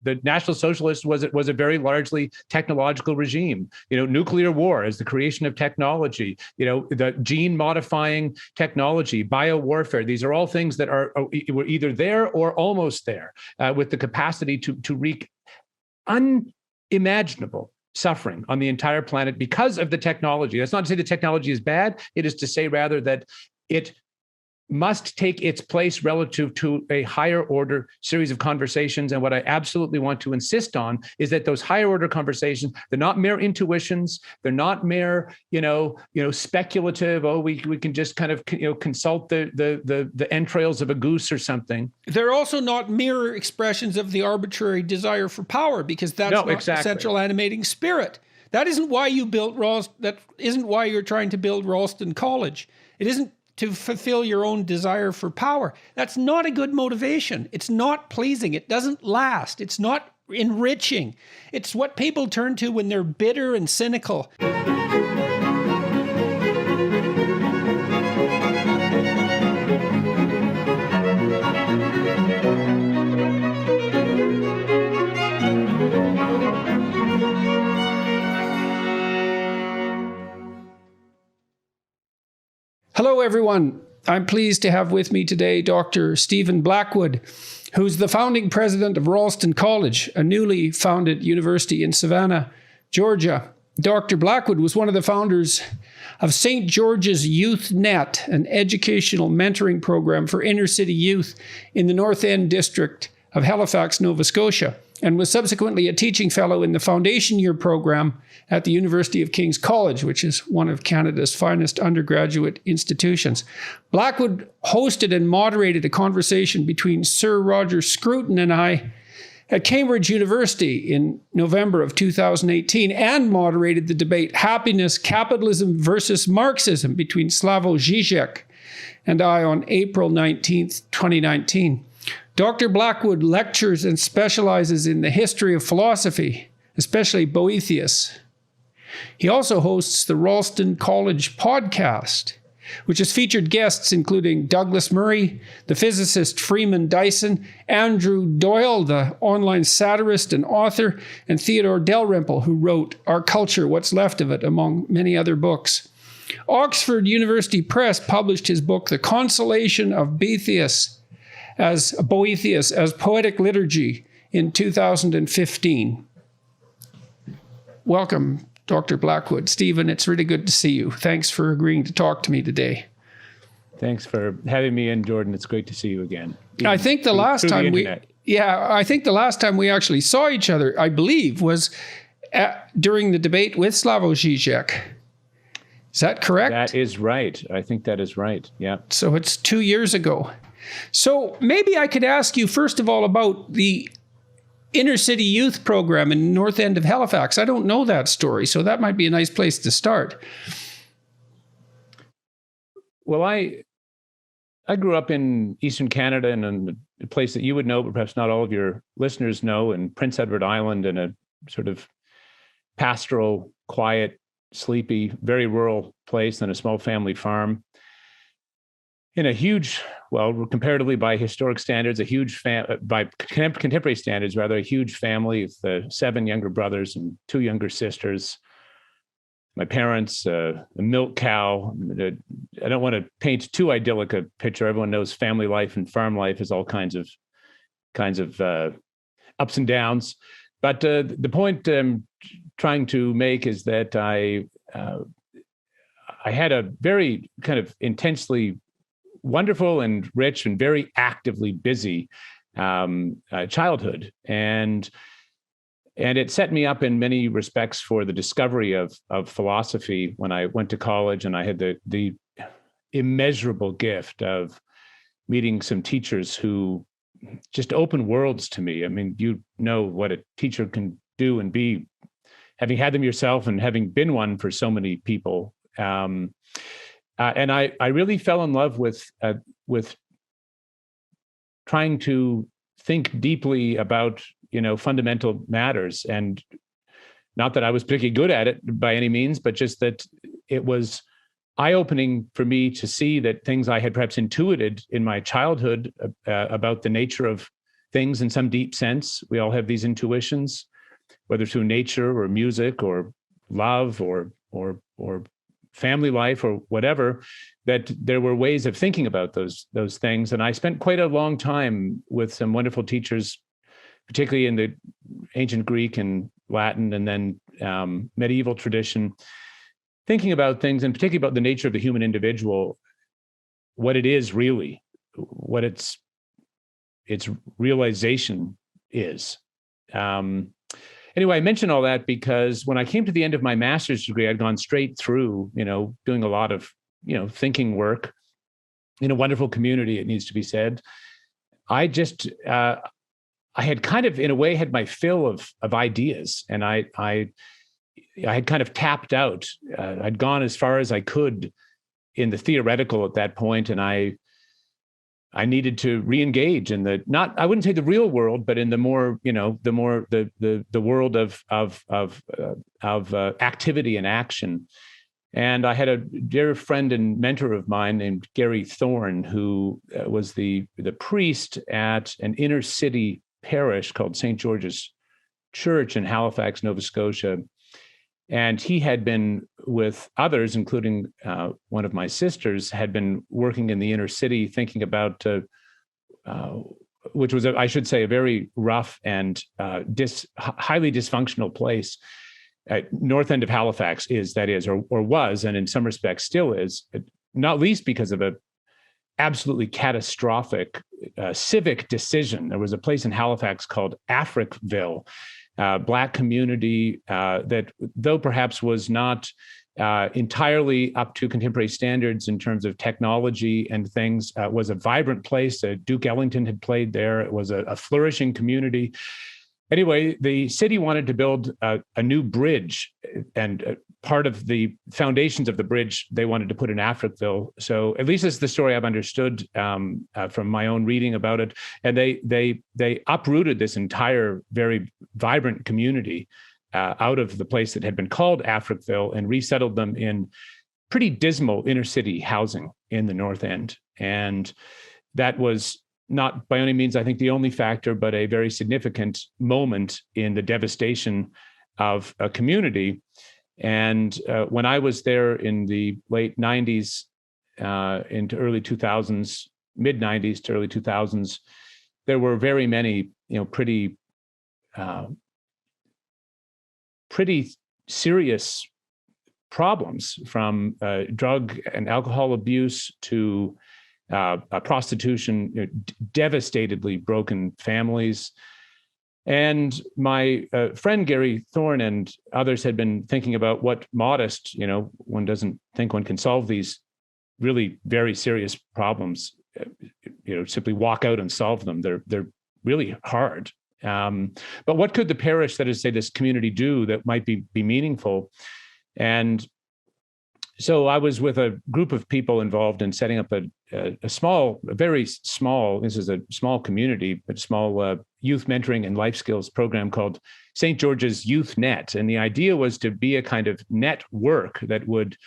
the National Socialists was a very largely technological regime. Nuclear war as the creation of technology. The gene modifying technology, biowarfare. These are all things that were either there or almost there, with the capacity to wreak unimaginable suffering on the entire planet because of the technology. That's not to say the technology is bad. It is to say rather that it must take its place relative to a higher order series of conversations. And what I absolutely want to insist on is that those higher order conversations, they're not mere intuitions. They're not mere, speculative. Oh, we can just kind of, consult the entrails of a goose or something. They're also not mere expressions of the arbitrary desire for power, because that's not the central animating spirit. That isn't why you built that isn't why you're trying to build Ralston College. It isn't to fulfill your own desire for power. That's not a good motivation. It's not pleasing. It doesn't last. It's not enriching. It's what people turn to when they're bitter and cynical. Hello, everyone. I'm pleased to have with me today Dr. Stephen Blackwood, who's the founding president of Ralston College, a newly founded university in Savannah, Georgia. Dr. Blackwood was one of the founders of St. George's Youth Net, an educational mentoring program for inner city youth in the North End district of Halifax, Nova Scotia, and was subsequently a teaching fellow in the foundation year program at the University of King's College, which is one of Canada's finest undergraduate institutions. Blackwood hosted and moderated a conversation between Sir Roger Scruton and I at Cambridge University in November of 2018, and moderated the debate Happiness, Capitalism versus Marxism between Slavoj Žižek and I on April 19th, 2019. Dr. Blackwood lectures and specializes in the history of philosophy, especially Boethius. He also hosts the Ralston College podcast, which has featured guests including Douglas Murray, the physicist Freeman Dyson, Andrew Doyle, the online satirist and author, and Theodore Dalrymple, who wrote Our Culture, What's Left of It, among many other books. Oxford University Press published his book, The Consolation of Boethius as Poetic Liturgy in 2015. Welcome, Dr. Blackwood. Stephen, it's really good to see you. Thanks for agreeing to talk to me today. Thanks for having me in, Jordan. It's great to see you again. I think the last time we actually saw each other, I believe, was during the debate with Slavoj Žižek. Is that correct? That is right. I think that is right. Yeah. So it's 2 years ago. So maybe I could ask you, first of all, about the inner city youth program in North End of Halifax. I don't know that story, so that might be a nice place to start. Well, I grew up in Eastern Canada, in a place that you would know, but perhaps not all of your listeners know, in Prince Edward Island, in a sort of pastoral, quiet, sleepy, very rural place on a small family farm. In a huge, well, comparatively by historic standards, by contemporary standards, rather, a huge family with 7 younger brothers and 2 younger sisters. My parents, a milk cow. I don't want to paint too idyllic a picture. Everyone knows family life and farm life is all kinds of ups and downs. But the point I'm trying to make is that I had a very kind of intensely wonderful and rich and very actively busy childhood, and it set me up in many respects for the discovery of philosophy when I went to college, and I had the immeasurable gift of meeting some teachers who just opened worlds to me. I mean, you know what a teacher can do and be, having had them yourself and having been one for so many people. And I really fell in love with trying to think deeply about, fundamental matters. And not that I was particularly good at it by any means, but just that it was eye-opening for me to see that things I had perhaps intuited in my childhood about the nature of things in some deep sense. We all have these intuitions, whether through nature or music or love or family life or whatever, that there were ways of thinking about those things. And I spent quite a long time with some wonderful teachers, particularly in the ancient Greek and Latin and then medieval tradition, thinking about things, and particularly about the nature of the human individual, what it is really, what its realization is. Anyway, I mention all that because when I came to the end of my master's degree, I'd gone straight through, doing a lot of, thinking work in a wonderful community, it needs to be said. I just, I had kind of, in a way, had my fill of ideas, and I had kind of tapped out. I'd gone as far as I could in the theoretical at that point, and I needed to re-engage in I wouldn't say the real world, but in the more, the world of activity and action. And I had a dear friend and mentor of mine named Gary Thorne, who was the priest at an inner city parish called St. George's Church in Halifax, Nova Scotia. And he had been, with others, including one of my sisters, had been working in the inner city, thinking about, which was, I should say, a very rough and highly dysfunctional place. North end of Halifax or was, and in some respects still is, not least because of a absolutely catastrophic civic decision. There was a place in Halifax called Africville, Black community that, though perhaps was not entirely up to contemporary standards in terms of technology and things, was a vibrant place. Duke Ellington had played there. It was a flourishing community. Anyway, the city wanted to build a new bridge, and part of the foundations of the bridge they wanted to put in Africville. So at least it's the story I've understood from my own reading about it. And they uprooted this entire very vibrant community out of the place that had been called Africville and resettled them in pretty dismal inner city housing in the North End. And that was not by any means, I think, the only factor, but a very significant moment in the devastation of a community. And when I was there in the late 90s into early 2000s, mid 90s to early 2000s, there were very many, pretty serious problems, from drug and alcohol abuse to prostitution, devastatedly broken families. And my friend Gary Thorne and others had been thinking about what modest, one doesn't think one can solve these really very serious problems, simply walk out and solve them. They're really hard. But what could the parish, that is, say, this community, do that might be meaningful? And so I was with a group of people involved in setting up a very small, this is a small community, but small youth mentoring and life skills program called St. George's Youth Net. And the idea was to be a kind of network that would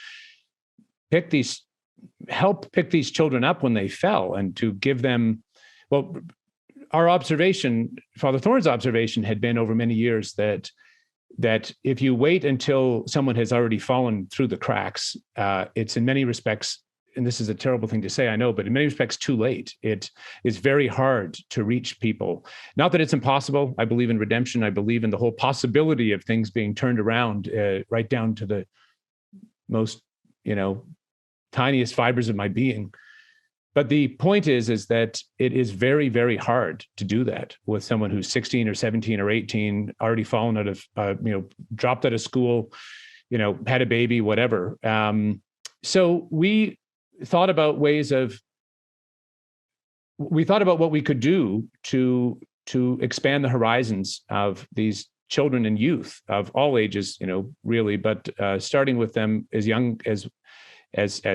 help pick these children up when they fell, and to give them, well, our observation, Father Thorne's observation, had been over many years that if you wait until someone has already fallen through the cracks, it's in many respects, and this is a terrible thing to say, I know, but in many respects too late. It is very hard to reach people. Not that it's impossible. I believe in redemption. I believe in the whole possibility of things being turned around right down to the most, tiniest fibers of my being. But the point is that it is very, very hard to do that with someone who's 16 or 17 or 18, already fallen out of, dropped out of school, had a baby, whatever. So we thought about what we could do to expand the horizons of these children and youth of all ages, really, but starting with them as young as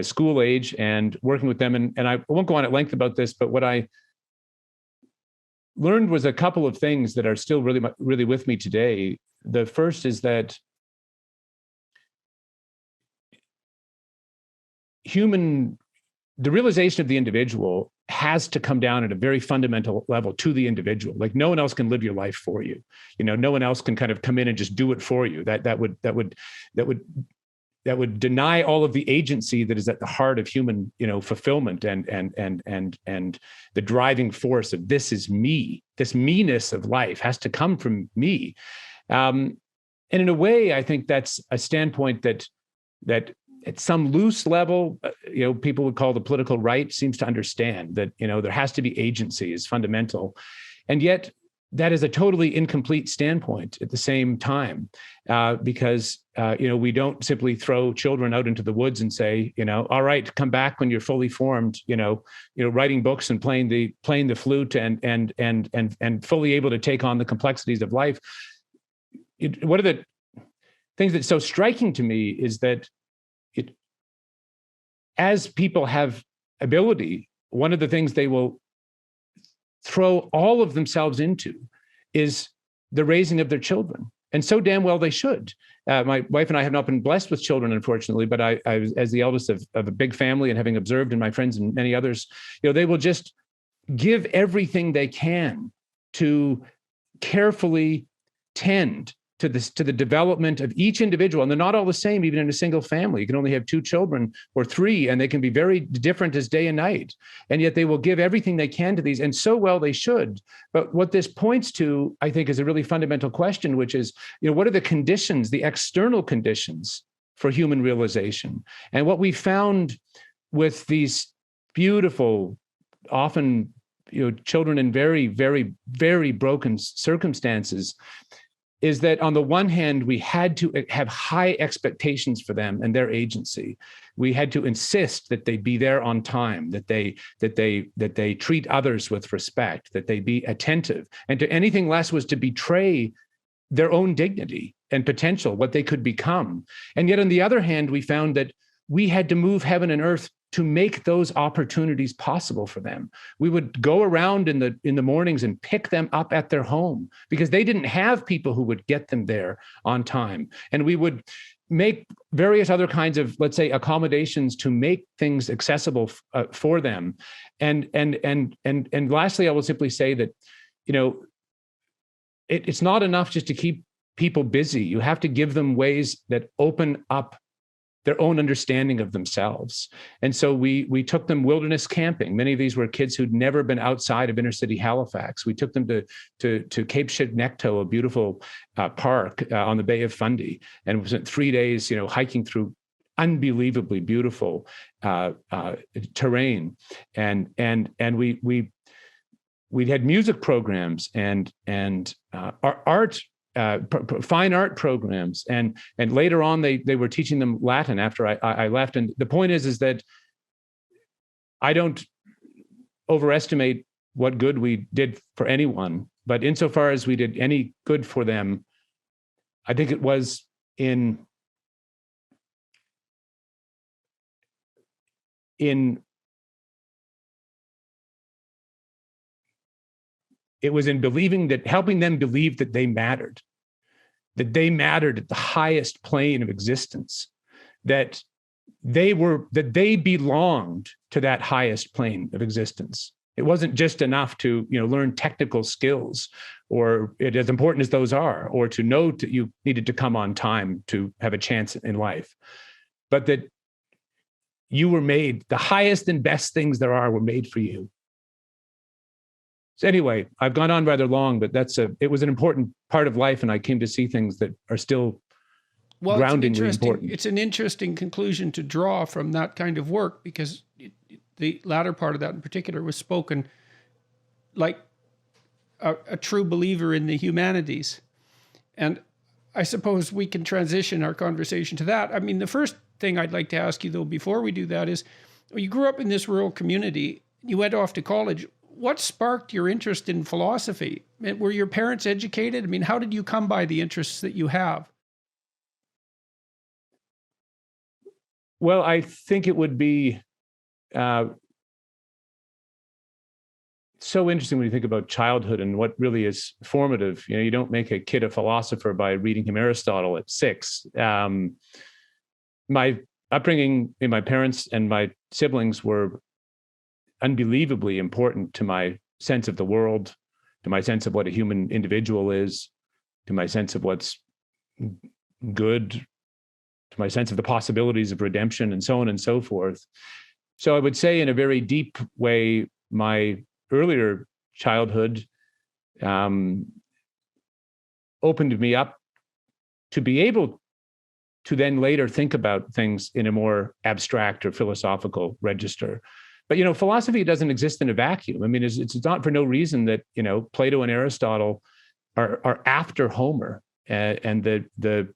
school age and working with them. And I won't go on at length about this, but what I learned was a couple of things that are still really, really with me today. The first is that the realization of the individual has to come down at a very fundamental level to the individual. Like no one else can live your life for you. No one else can kind of come in and just do it for you. That would deny all of the agency that is at the heart of human, fulfillment and the driving force of this is me. This me-ness of life has to come from me. And in a way, I think that's a standpoint that at some loose level, people would call the political right seems to understand that, there has to be agency is fundamental. And yet that is a totally incomplete standpoint at the same time, because, we don't simply throw children out into the woods and say, all right, come back when you're fully formed, writing books and playing the flute and fully able to take on the complexities of life. One of the things that's so striking to me is that as people have ability, one of the things they will throw all of themselves into is the raising of their children. And so damn well they should. My wife and I have not been blessed with children, unfortunately, but I was, as the eldest of a big family and having observed in my friends and many others, they will just give everything they can to carefully tend to the development of each individual. And they're not all the same, even in a single family. You can only have 2 children or 3, and they can be very different as day and night. And yet they will give everything they can to these, and so well they should. But what this points to, I think, is a really fundamental question, which is, what are the conditions, the external conditions for human realization? And what we found with these beautiful, often, children in very, very, very broken circumstances, is that on the one hand, we had to have high expectations for them and their agency. We had to insist that they be there on time, that they treat others with respect, that they be attentive. And to anything less was to betray their own dignity and potential, what they could become. And yet on the other hand, we found that we had to move heaven and earth to make those opportunities possible for them. We would go around in the mornings and pick them up at their home because they didn't have people who would get them there on time. And we would make various other kinds of, let's say, accommodations to make things accessible for them. And lastly, I will simply say that, it's not enough just to keep people busy. You have to give them ways that open up their own understanding of themselves. And so we took them wilderness camping. Many of these were kids who'd never been outside of inner city Halifax. We took them to Cape Shidnecto, a beautiful park on the Bay of Fundy, and we spent 3 days, hiking through unbelievably beautiful terrain. And we had music programs and art. Fine art programs, and later on they were teaching them Latin after I left. And the point is that I don't overestimate what good we did for anyone, but insofar as we did any good for them, I think it was in believing that, helping them believe that they mattered at the highest plane of existence, that they belonged to that highest plane of existence. It wasn't just enough to, learn technical skills, or as important as those are, or to know that you needed to come on time to have a chance in life, but that you were made, the highest and best things there are were made for you. So anyway, I've gone on rather long, but it was an important part of life, and I came to see things that are still groundingly important. It's an interesting conclusion to draw from that kind of work, because the latter part of that in particular was spoken like a true believer in the humanities. And I suppose we can transition our conversation to that. I mean, the first thing I'd like to ask you, though, before we do that is, you grew up in this rural community, you went off to college. What sparked your interest in philosophy? Were your parents educated? I mean, how did you come by the interests that you have? Well, I think it would be so interesting when you think about childhood and what really is formative. You don't make a kid a philosopher by reading him Aristotle at 6. My upbringing in my parents and my siblings were unbelievably important to my sense of the world, to my sense of what a human individual is, to my sense of what's good, to my sense of the possibilities of redemption, and so on and so forth. So I would say, in a very deep way, my earlier childhood opened me up to be able to then later think about things in a more abstract or philosophical register. But, philosophy doesn't exist in a vacuum. I mean, it's not for no reason that, Plato and Aristotle are after Homer, and the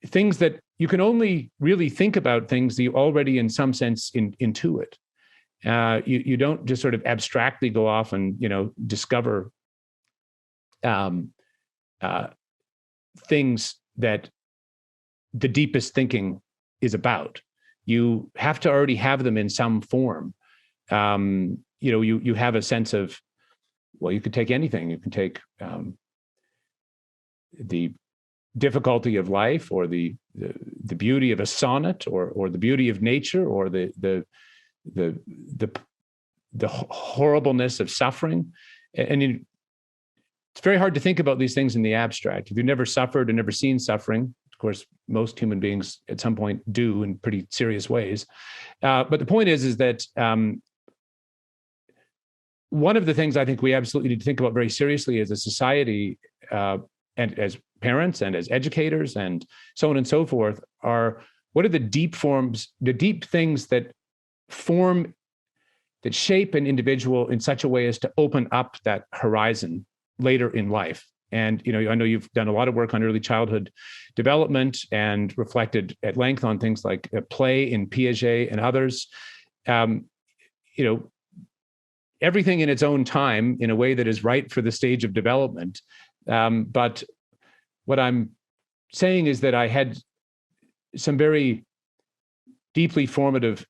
things that you can only really think about things that you already, in some sense, intuit. You don't just sort of abstractly go off and, discover things that the deepest thinking is about. You have to already have them in some form. You have a sense of, well, you could take anything. You can take the difficulty of life, or the beauty of a sonnet, or the beauty of nature, or the horribleness of suffering. And it's very hard to think about these things in the abstract. If you've never suffered or never seen suffering, of course, most human beings at some point do in pretty serious ways. But the point is that one of the things I think we absolutely need to think about very seriously as a society, and as parents and as educators and so on and so forth, are what are the deep forms, the deep things that shape an individual in such a way as to open up that horizon later in life. And, I know you've done a lot of work on early childhood development and reflected at length on things like play in Piaget and others. Everything in its own time, in a way that is right for the stage of development. But what I'm saying is that I had some very deeply formative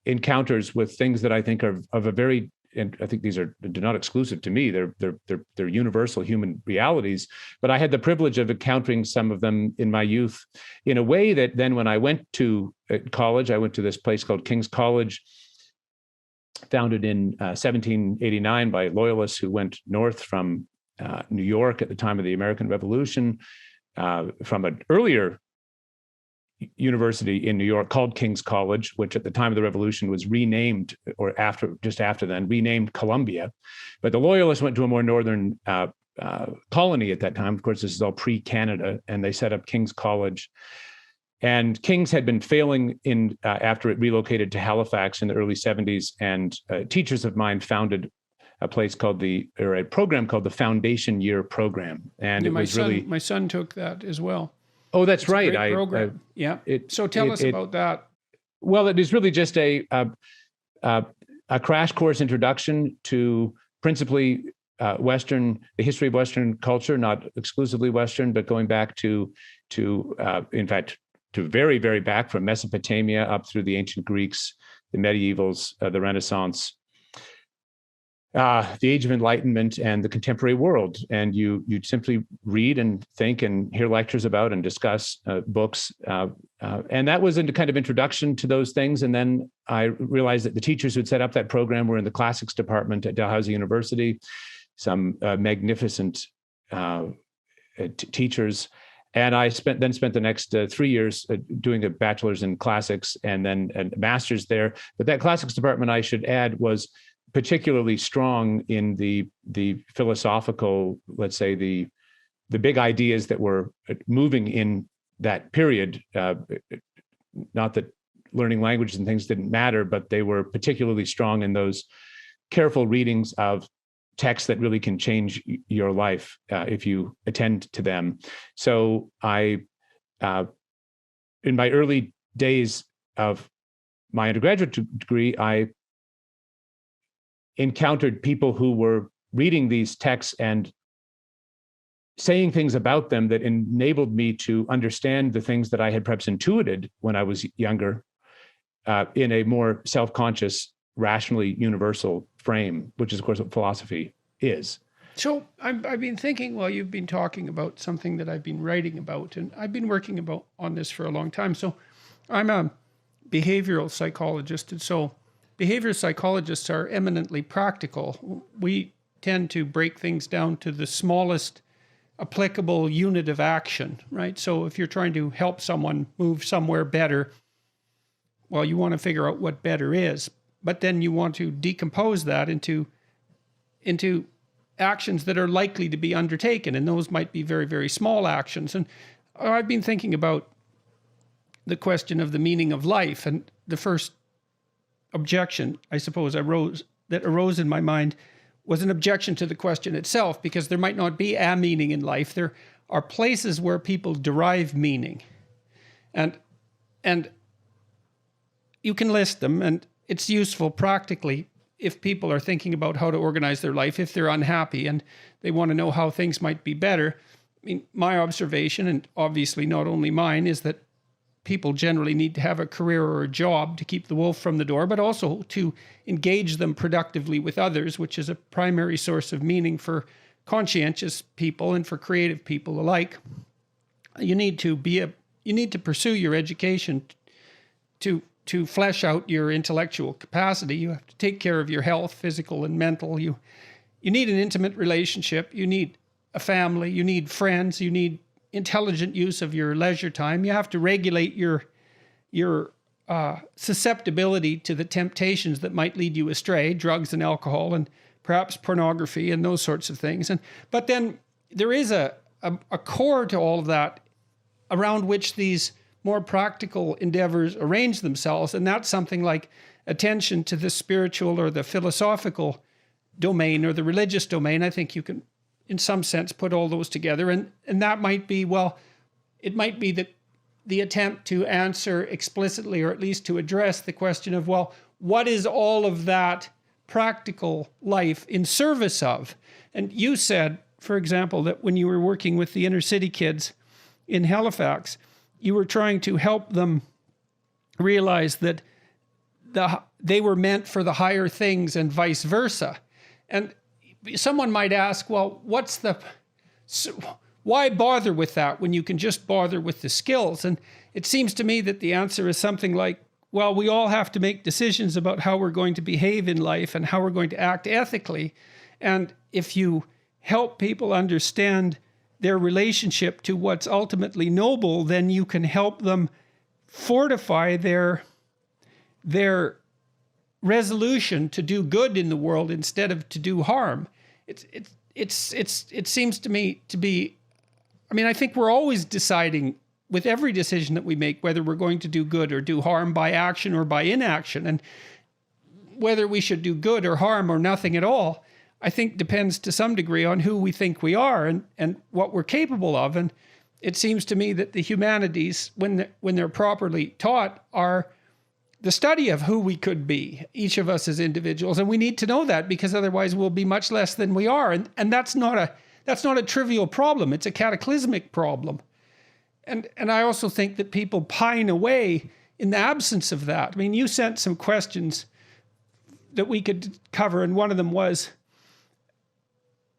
encounters with things that I think are of a very, and I think they're not exclusive to me. They're universal human realities. But I had the privilege of encountering some of them in my youth in a way that then, when I went to college, I went to this place called King's College, founded in 1789 by loyalists who went north from New York at the time of the American Revolution, from an earlier university in New York called King's College, which at the time of the Revolution was renamed, or just after then, renamed Columbia. But the Loyalists went to a more northern colony at that time. Of course, this is all pre-Canada, and they set up King's College. And King's had been failing after it relocated to Halifax in the early 70s, and teachers of mine founded a program called the Foundation Year Program. And my son took that as well. Oh, that's right. Great program. So tell us about that. Well, it is really just a crash course introduction to principally the history of Western culture, not exclusively Western, but going back to in fact, to very, very back from Mesopotamia up through the ancient Greeks, the medievals, the Renaissance, the Age of Enlightenment, and the contemporary world. And you simply read and think and hear lectures about and discuss books. And that was a kind of introduction to those things. And then I realized that the teachers who'd set up that program were in the classics department at Dalhousie University, some magnificent teachers. And I spent the next 3 years doing a bachelor's in classics and then a master's there. But that classics department, I should add, was particularly strong in the philosophical, let's say, the big ideas that were moving in that period. Not that learning languages and things didn't matter, but they were particularly strong in those careful readings of texts that really can change your life if you attend to them. So I, in my early days of my undergraduate degree, I encountered people who were reading these texts and saying things about them that enabled me to understand the things that I had perhaps intuited when I was younger in a more self-conscious, rationally universal frame, which is, of course, what philosophy is. So I've been thinking, well, you've been talking about something that I've been writing about, and I've been working on this for a long time. So I'm a behavioral psychologist, and so behavioral psychologists are eminently practical. We tend to break things down to the smallest applicable unit of action, right? So if you're trying to help someone move somewhere better, well, you want to figure out what better is, but then you want to decompose that into actions that are likely to be undertaken, and those might be very, very small actions. And I've been thinking about the question of the meaning of life, and the first objection, I suppose, arose in my mind was an objection to the question itself, because there might not be a meaning in life. There are places where people derive meaning, and you can list them, and it's useful practically if people are thinking about how to organize their life, if they're unhappy and they want to know how things might be better. I mean, my observation, and obviously not only mine, is that people generally need to have a career or a job to keep the wolf from the door, but also to engage them productively with others, which is a primary source of meaning for conscientious people and for creative people alike. You need to pursue your education to flesh out your intellectual capacity. You have to take care of your health, physical and mental. You need an intimate relationship. You need a family. You need friends. You need intelligent use of your leisure time. You have to regulate your susceptibility to the temptations that might lead you astray, drugs and alcohol and perhaps pornography and those sorts of things. But then there is a core to all of that around which these more practical endeavors arrange themselves, and that's something like attention to the spiritual or the philosophical domain or the religious domain. I think you can, in some sense, put all those together, and that might be, well, it might be the attempt to answer explicitly, or at least to address the question of, well, what is all of that practical life in service of? And you said, for example, that when you were working with the inner city kids in Halifax, you were trying to help them realize that they were meant for the higher things and vice versa. And someone might ask, well, why bother with that when you can just bother with the skills? And it seems to me that the answer is something like, well, we all have to make decisions about how we're going to behave in life and how we're going to act ethically. And if you help people understand their relationship to what's ultimately noble, then you can help them fortify their resolution to do good in the world instead of to do harm. It seems to me to be, I mean, I think we're always deciding with every decision that we make whether we're going to do good or do harm by action or by inaction, and whether we should do good or harm or nothing at all, I think depends to some degree on who we think we are and what we're capable of. And it seems to me that the humanities, when they're properly taught, are the study of who we could be, each of us as individuals. And we need to know that, because otherwise we'll be much less than we are. And that's not a trivial problem. It's a cataclysmic problem. And I also think that people pine away in the absence of that. I mean, you sent some questions that we could cover, and one of them was,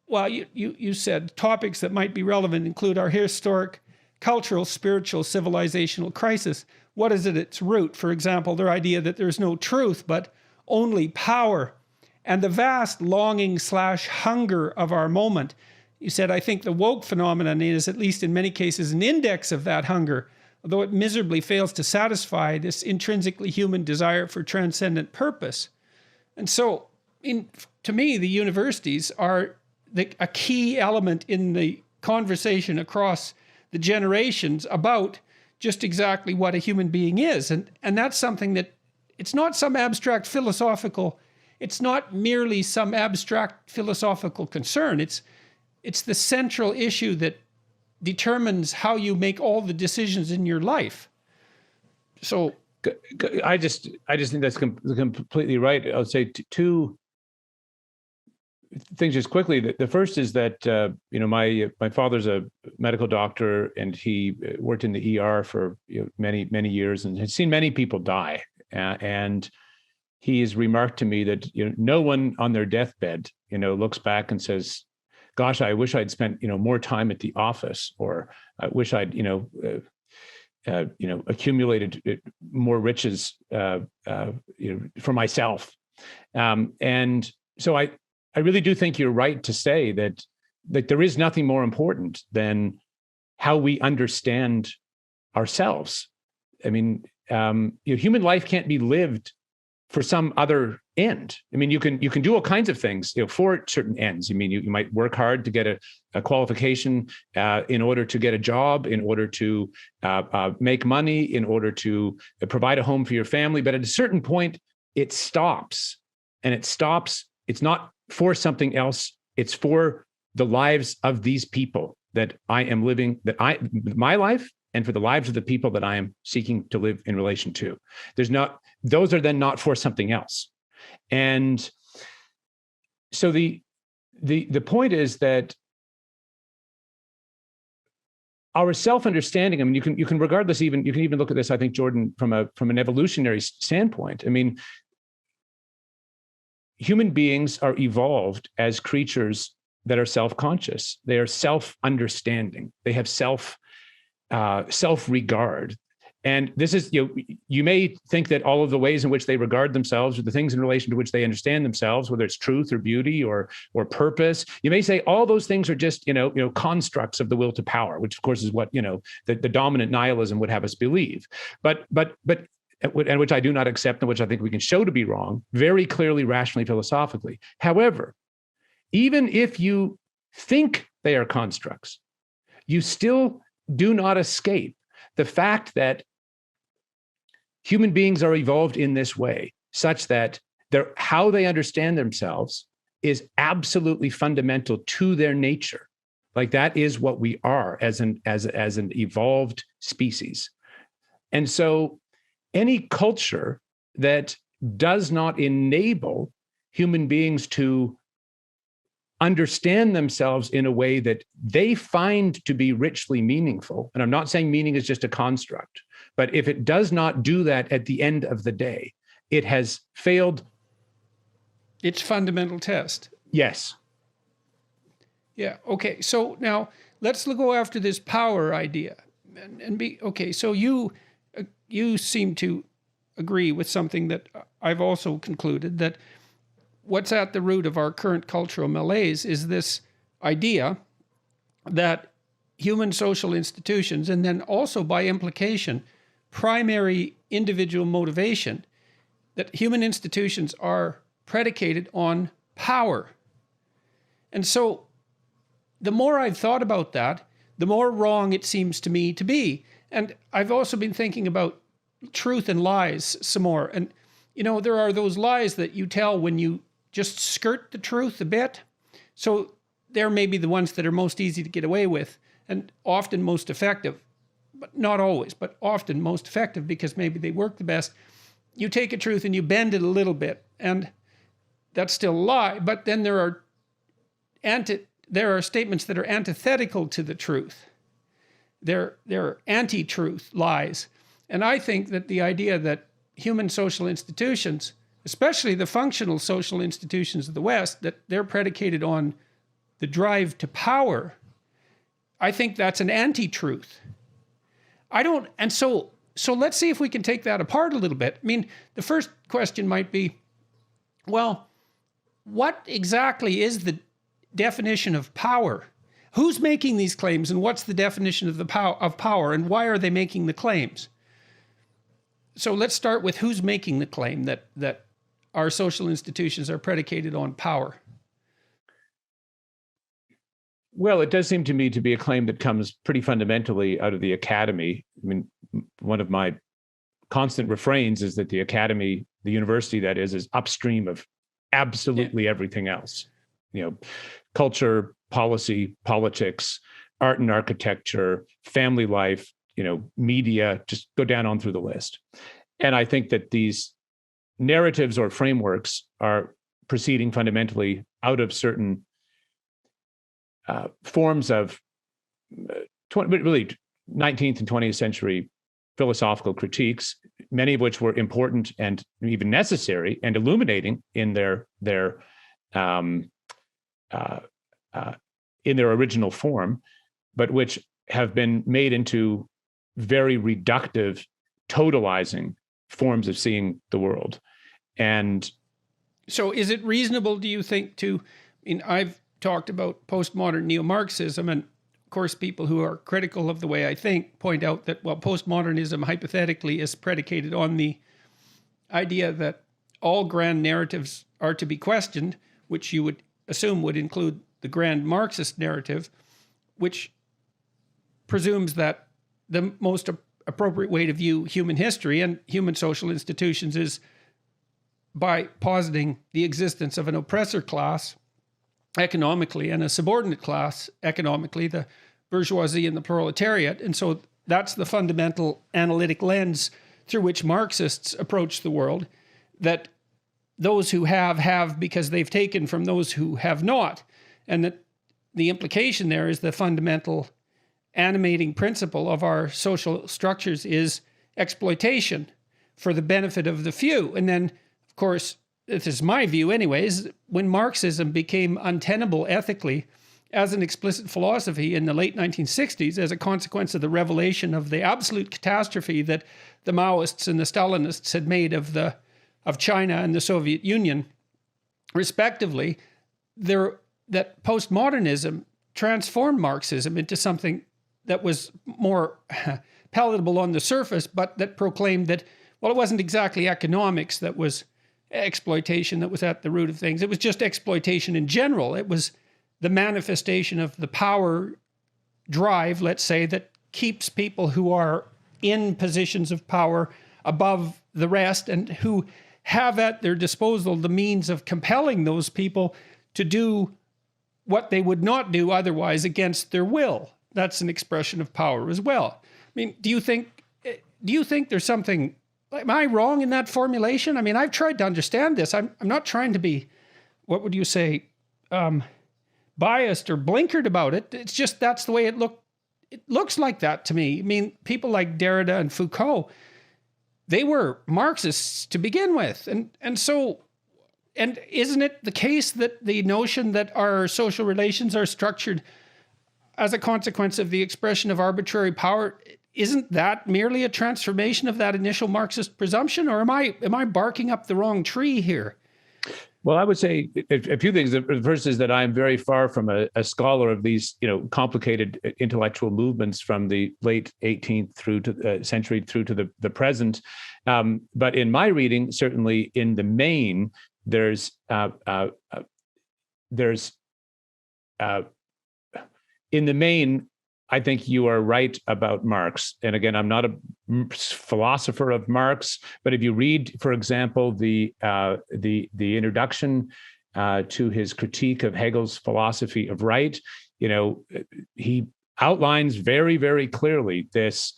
well, you said topics that might be relevant include our historic, cultural, spiritual, civilizational crisis. What is at its root? For example, their idea that there's no truth, but only power, and the vast longing/hunger of our moment. You said, I think the woke phenomenon is, at least in many cases, an index of that hunger, although it miserably fails to satisfy this intrinsically human desire for transcendent purpose. And so, to me, the universities are a key element in the conversation across the generations about just exactly what a human being is. And that's something that, it's not some abstract philosophical, it's not merely some abstract philosophical concern. It's the central issue that determines how you make all the decisions in your life. So I just think that's completely right. I'll say two things just quickly. The first is that my father's a medical doctor, and he worked in the ER for many years and had seen many people die. And he has remarked to me that no one on their deathbed looks back and says, "Gosh, I wish I'd spent more time at the office," or "I wish I'd." accumulated more riches, for myself. And so I really do think you're right to say that there is nothing more important than how we understand ourselves. I mean, human life can't be lived for some other end. I mean, you can do all kinds of things, for certain ends. I mean, you might work hard to get a qualification in order to get a job, in order to make money, in order to provide a home for your family. But at a certain point, it stops, and it stops. It's not for something else. It's for the lives of these people that I am living, my life, and for the lives of the people that I am seeking to live in relation to. Those are then not for something else. And so the point is that our self-understanding, I mean, you can regard this you can even look at this, I think, Jordan, from an evolutionary standpoint. I mean, human beings are evolved as creatures that are self-conscious. They are self-understanding. They have self-regard. And this is, you may think that all of the ways in which they regard themselves, or the things in relation to which they understand themselves, whether it's truth or beauty or purpose, you may say all those things are just, constructs of the will to power, which of course is what, the dominant nihilism would have us believe. But and which I do not accept, and which I think we can show to be wrong, very clearly, rationally, philosophically. However, even if you think they are constructs, you still do not escape the fact that human beings are evolved in this way, such that how they understand themselves is absolutely fundamental to their nature. Like, that is what we are as an evolved species. And so any culture that does not enable human beings to understand themselves in a way that they find to be richly meaningful, and I'm not saying meaning is just a construct, but if it does not do that at the end of the day, it has failed its fundamental test. Yes. Yeah. Okay. So now let's go after this power idea, So you seem to agree with something that I've also concluded, that what's at the root of our current cultural malaise is this idea that human social institutions, and then also by implication, primary individual motivation, that human institutions are predicated on power. And so the more I've thought about that, the more wrong it seems to me to be. And I've also been thinking about truth and lies some more. And, there are those lies that you tell when you just skirt the truth a bit. So they're maybe the ones that are most easy to get away with, and often most effective, but not always, but often most effective because maybe they work the best. You take a truth and you bend it a little bit, and that's still a lie. But then there are statements that are antithetical to the truth. They're anti-truth lies. And I think that the idea that human social institutions, especially the functional social institutions of the West, that they're predicated on the drive to power, I think that's an anti-truth. So let's see if we can take that apart a little bit. I mean, the first question might be, well, what exactly is the definition of power? Who's making these claims, and what's the definition of power, and why are they making the claims? So let's start with who's making the claim that our social institutions are predicated on power. Well, it does seem to me to be a claim that comes pretty fundamentally out of the academy. I mean, one of my constant refrains is that the academy, the university that is upstream of absolutely everything else. Culture, policy, politics, art and architecture, family life, media, just go down on through the list. And I think that these narratives or frameworks are proceeding fundamentally out of certain forms of really 19th and 20th century philosophical critiques, many of which were important and even necessary and illuminating in their original form, but which have been made into very reductive, totalizing forms of seeing the world. And so is it reasonable, do you think, I've talked about postmodern neo-Marxism, and of course people who are critical of the way I think point out that, well, postmodernism hypothetically is predicated on the idea that all grand narratives are to be questioned, which you would assume would include the grand Marxist narrative, which presumes that the most appropriate way to view human history and human social institutions is by positing the existence of an oppressor class economically and a subordinate class economically, the bourgeoisie and the proletariat. And so that's the fundamental analytic lens through which Marxists approach the world, that those who have because they've taken from those who have not. And that the implication there is the fundamental animating principle of our social structures is exploitation for the benefit of the few. And then, of course, this is my view anyways, when Marxism became untenable ethically as an explicit philosophy in the late 1960s as a consequence of the revelation of the absolute catastrophe that the Maoists and the Stalinists had made of China and the Soviet Union, respectively, that postmodernism transformed Marxism into something that was more palatable on the surface, but that proclaimed that, well, it wasn't exactly economics that was exploitation that was at the root of things. It was just exploitation in general. It was the manifestation of the power drive, let's say, that keeps people who are in positions of power above the rest and who have at their disposal the means of compelling those people to do what they would not do otherwise against their will. That's an expression of power as well. I mean, do you think there's something, am I wrong in that formulation? I mean, I've tried to understand this. I'm not trying to be, what would you say, biased or blinkered about it. It's just that's the way it looks like that to me. I mean, people like Derrida and Foucault, they were Marxists to begin with. And so isn't it the case that the notion that our social relations are structured as a consequence of the expression of arbitrary power, isn't that merely a transformation of that initial Marxist presumption? Or am I barking up the wrong tree here? Well, I would say a few things. The first is that I'm very far from a scholar of these, complicated intellectual movements from the late 18th century through to the present. But in my reading, certainly in the main, there's in the main, I think you are right about Marx. And again, I'm not a philosopher of Marx, but if you read, for example, the introduction to his critique of Hegel's philosophy of right, he outlines very, very clearly this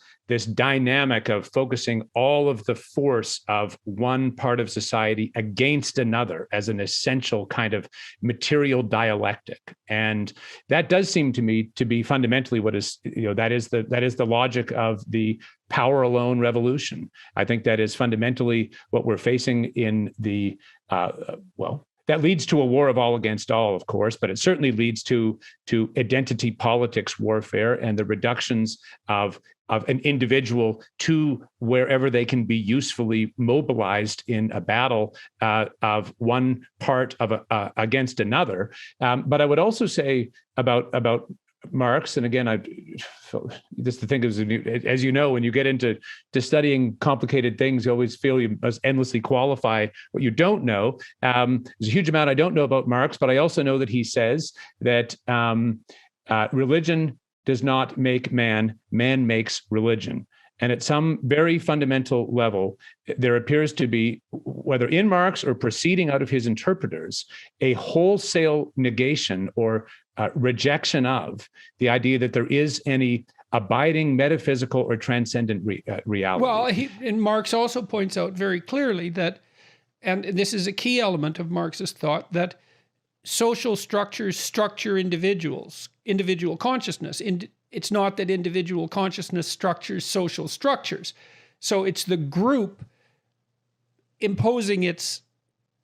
dynamic of focusing all of the force of one part of society against another as an essential kind of material dialectic. And that does seem to me to be fundamentally what is, that is the logic of the power alone revolution. I think that is fundamentally what we're facing in the, that leads to a war of all against all, of course, but it certainly leads to identity politics warfare and the reductions of an individual to wherever they can be usefully mobilized in a battle of one part of against another. But I would also say about Marx, and again, just the thing is, as you know, when you get into studying complicated things, you always feel you must endlessly qualify what you don't know. There's a huge amount I don't know about Marx, but I also know that he says that religion does not make man makes religion. And at some very fundamental level, there appears to be, whether in Marx or proceeding out of his interpreters, a wholesale negation or rejection of the idea that there is any abiding metaphysical or transcendent reality. Well, and Marx also points out very clearly that, and this is a key element of Marxist thought, that social structures structure individual consciousness. It's not that individual consciousness structures social structures. So it's the group imposing its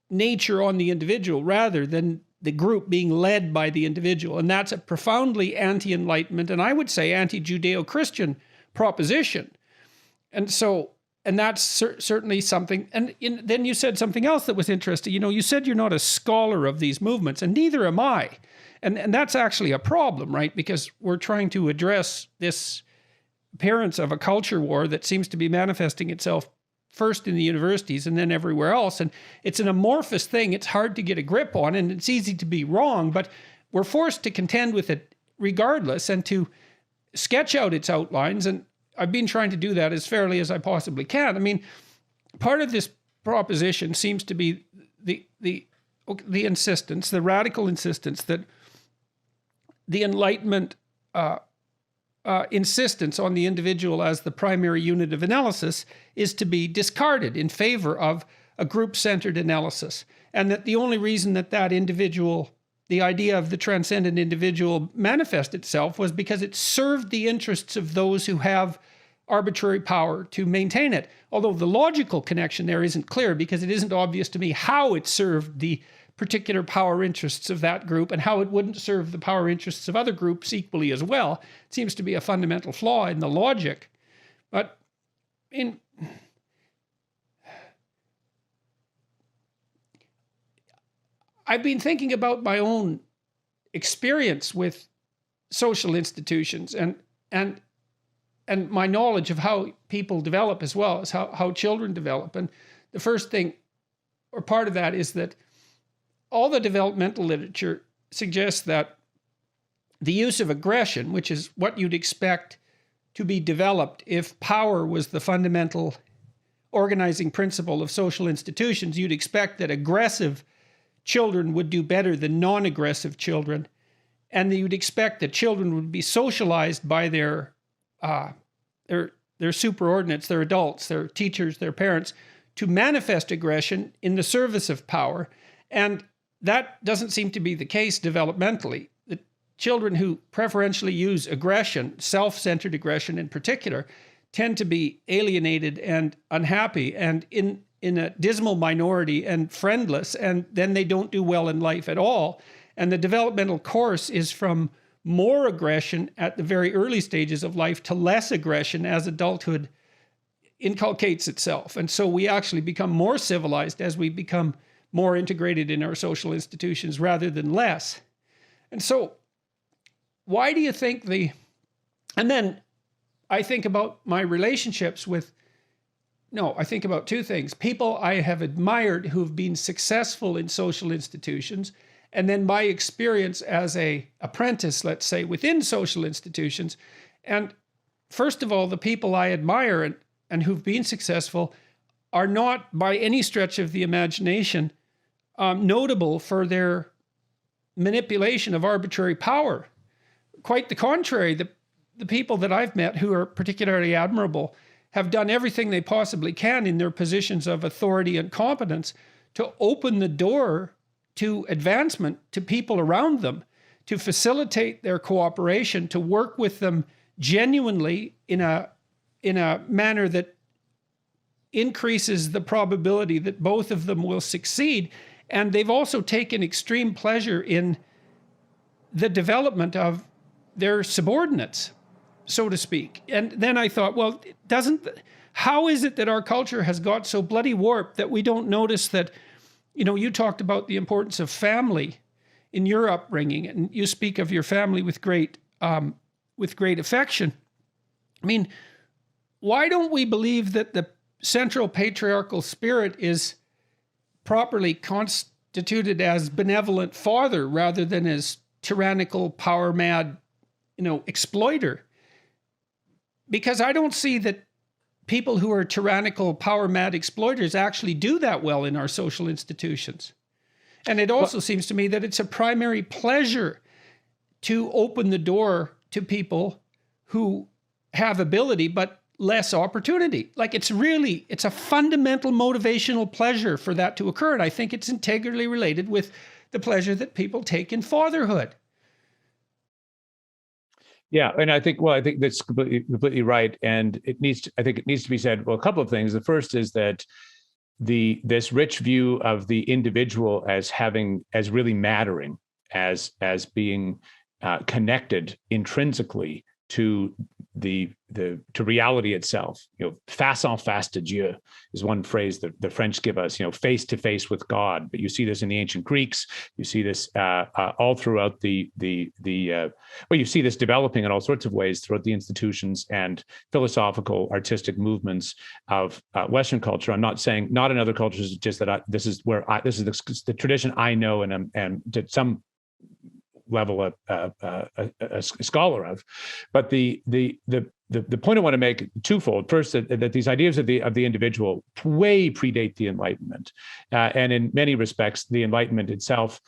nature on the individual rather than the group being led by the individual. And that's a profoundly anti-Enlightenment, and I would say anti-Judeo-Christian proposition. And so, and that's certainly something. And then you said something else that was interesting. You said you're not a scholar of these movements, and neither am I. And that's actually a problem, right? Because we're trying to address this appearance of a culture war that seems to be manifesting itself first in the universities and then everywhere else. And it's an amorphous thing. It's hard to get a grip on, and it's easy to be wrong, but we're forced to contend with it regardless and to sketch out its outlines. And I've been trying to do that as fairly as I possibly can. I mean, part of this proposition seems to be the insistence, the radical insistence that the Enlightenment insistence on the individual as the primary unit of analysis is to be discarded in favor of a group-centered analysis. And that the only reason that individual, the idea of the transcendent individual, manifest itself was because it served the interests of those who have arbitrary power to maintain it. Although the logical connection there isn't clear, because it isn't obvious to me how it served the particular power interests of that group and how it wouldn't serve the power interests of other groups equally as well. It seems to be a fundamental flaw in the logic. But I've been thinking about my own experience with social institutions and my knowledge of how people develop as well as how children develop. And the first thing, or part of that, is that all the developmental literature suggests that the use of aggression, which is what you'd expect to be developed if power was the fundamental organizing principle of social institutions, you'd expect that aggressive children would do better than non-aggressive children. And you'd expect that children would be socialized by their superordinates, their adults, their teachers, their parents, to manifest aggression in the service of power. And that doesn't seem to be the case developmentally. The children who preferentially use aggression, self-centered aggression in particular, tend to be alienated and unhappy and in a dismal minority and friendless, and then they don't do well in life at all. And the developmental course is from more aggression at the very early stages of life to less aggression as adulthood inculcates itself. And so we actually become more civilized as we become more integrated in our social institutions rather than less. And so why do you think and then I think about my relationships I think about two things. People I have admired who've been successful in social institutions, and then my experience as an apprentice, let's say, within social institutions. And first of all, the people I admire and who've been successful are not by any stretch of the imagination notable for their manipulation of arbitrary power. Quite the contrary, the people that I've met who are particularly admirable have done everything they possibly can in their positions of authority and competence to open the door to advancement to people around them, to facilitate their cooperation, to work with them genuinely in a manner that increases the probability that both of them will succeed. And they've also taken extreme pleasure in the development of their subordinates, so to speak. And then I thought, well, how is it that our culture has got so bloody warped that we don't notice that, you talked about the importance of family in your upbringing, and you speak of your family with great affection. I mean, why don't we believe that the central patriarchal spirit is properly constituted as benevolent father rather than as tyrannical, power-mad, exploiter? Because I don't see that people who are tyrannical, power-mad exploiters actually do that well in our social institutions. And it also seems to me that it's a primary pleasure to open the door to people who have ability but less opportunity. Like it's a fundamental motivational pleasure for that to occur. And I think it's integrally related with the pleasure that people take in fatherhood. Yeah, and I think that's completely right. And I think it needs to be said, well, a couple of things. The first is that this rich view of the individual as really mattering, as being connected intrinsically to to reality itself. Face en face de Dieu is one phrase that the French give us. Face to face with God. But you see this in the ancient Greeks. You see this all throughout you see this developing in all sorts of ways throughout the institutions and philosophical, artistic movements of Western culture. I'm not saying not in other cultures, just that this is the tradition I know and to some level a scholar of. But the point I want to make twofold. First, that these ideas of the individual way predate the Enlightenment, and in many respects, the Enlightenment itself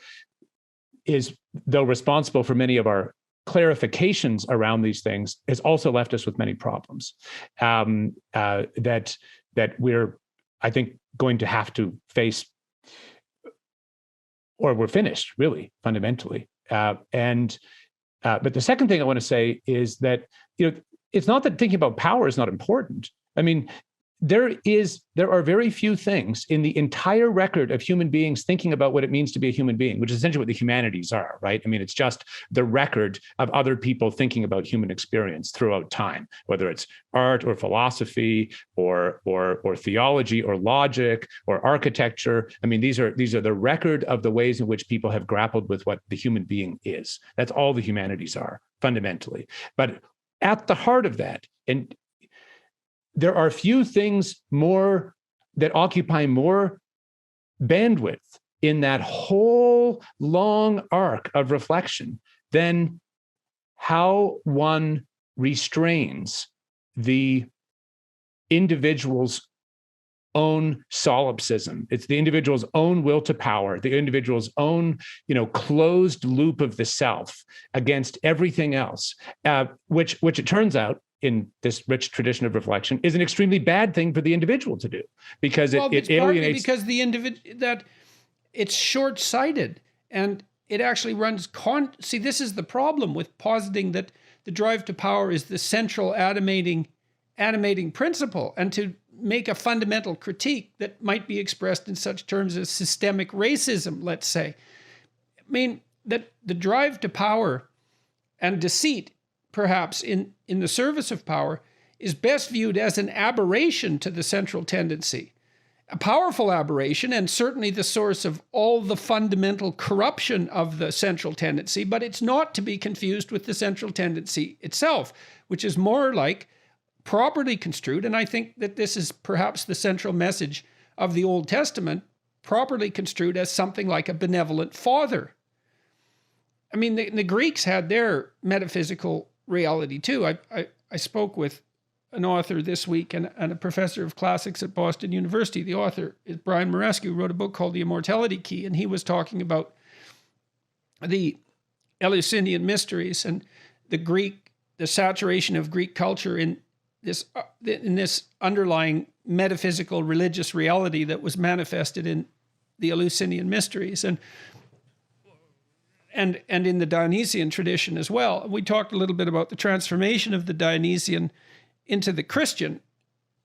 is, though responsible for many of our clarifications around these things, has also left us with many problems that we're, I think, going to have to face, or we're finished, really, fundamentally. But the second thing I want to say is that it's not that thinking about power is not important. I mean, there are very few things in the entire record of human beings thinking about what it means to be a human being, which is essentially what the humanities are, right? I mean, it's just the record of other people thinking about human experience throughout time, whether it's art or philosophy or theology or logic or architecture. I mean, these are the record of the ways in which people have grappled with what the human being is. That's all the humanities are, fundamentally. But at the heart of that, and there are few things more that occupy more bandwidth in that whole long arc of reflection than how one restrains the individual's own solipsism. It's the individual's own will to power, the individual's own, closed loop of the self against everything else, which it turns out, in this rich tradition of reflection, is an extremely bad thing for the individual to do, because it alienates. Because that it's short-sighted, and it actually runs See, this is the problem with positing that the drive to power is the central animating principle, and to make a fundamental critique that might be expressed in such terms as systemic racism, let's say. I mean, that the drive to power and deceit, perhaps in the service of power, is best viewed as an aberration to the central tendency. A powerful aberration, and certainly the source of all the fundamental corruption of the central tendency, but it's not to be confused with the central tendency itself, which is more like properly construed, and I think that this is perhaps the central message of the Old Testament, properly construed as something like a benevolent father. I mean, the Greeks had their metaphysical reality too. I spoke with an author this week and a professor of classics at Boston University. The author is Brian Marescu, who wrote a book called The Immortality Key, and he was talking about the Eleusinian mysteries and the saturation of Greek culture in this underlying metaphysical religious reality that was manifested in the Eleusinian mysteries and in the Dionysian tradition as well. We talked a little bit about the transformation of the Dionysian into the Christian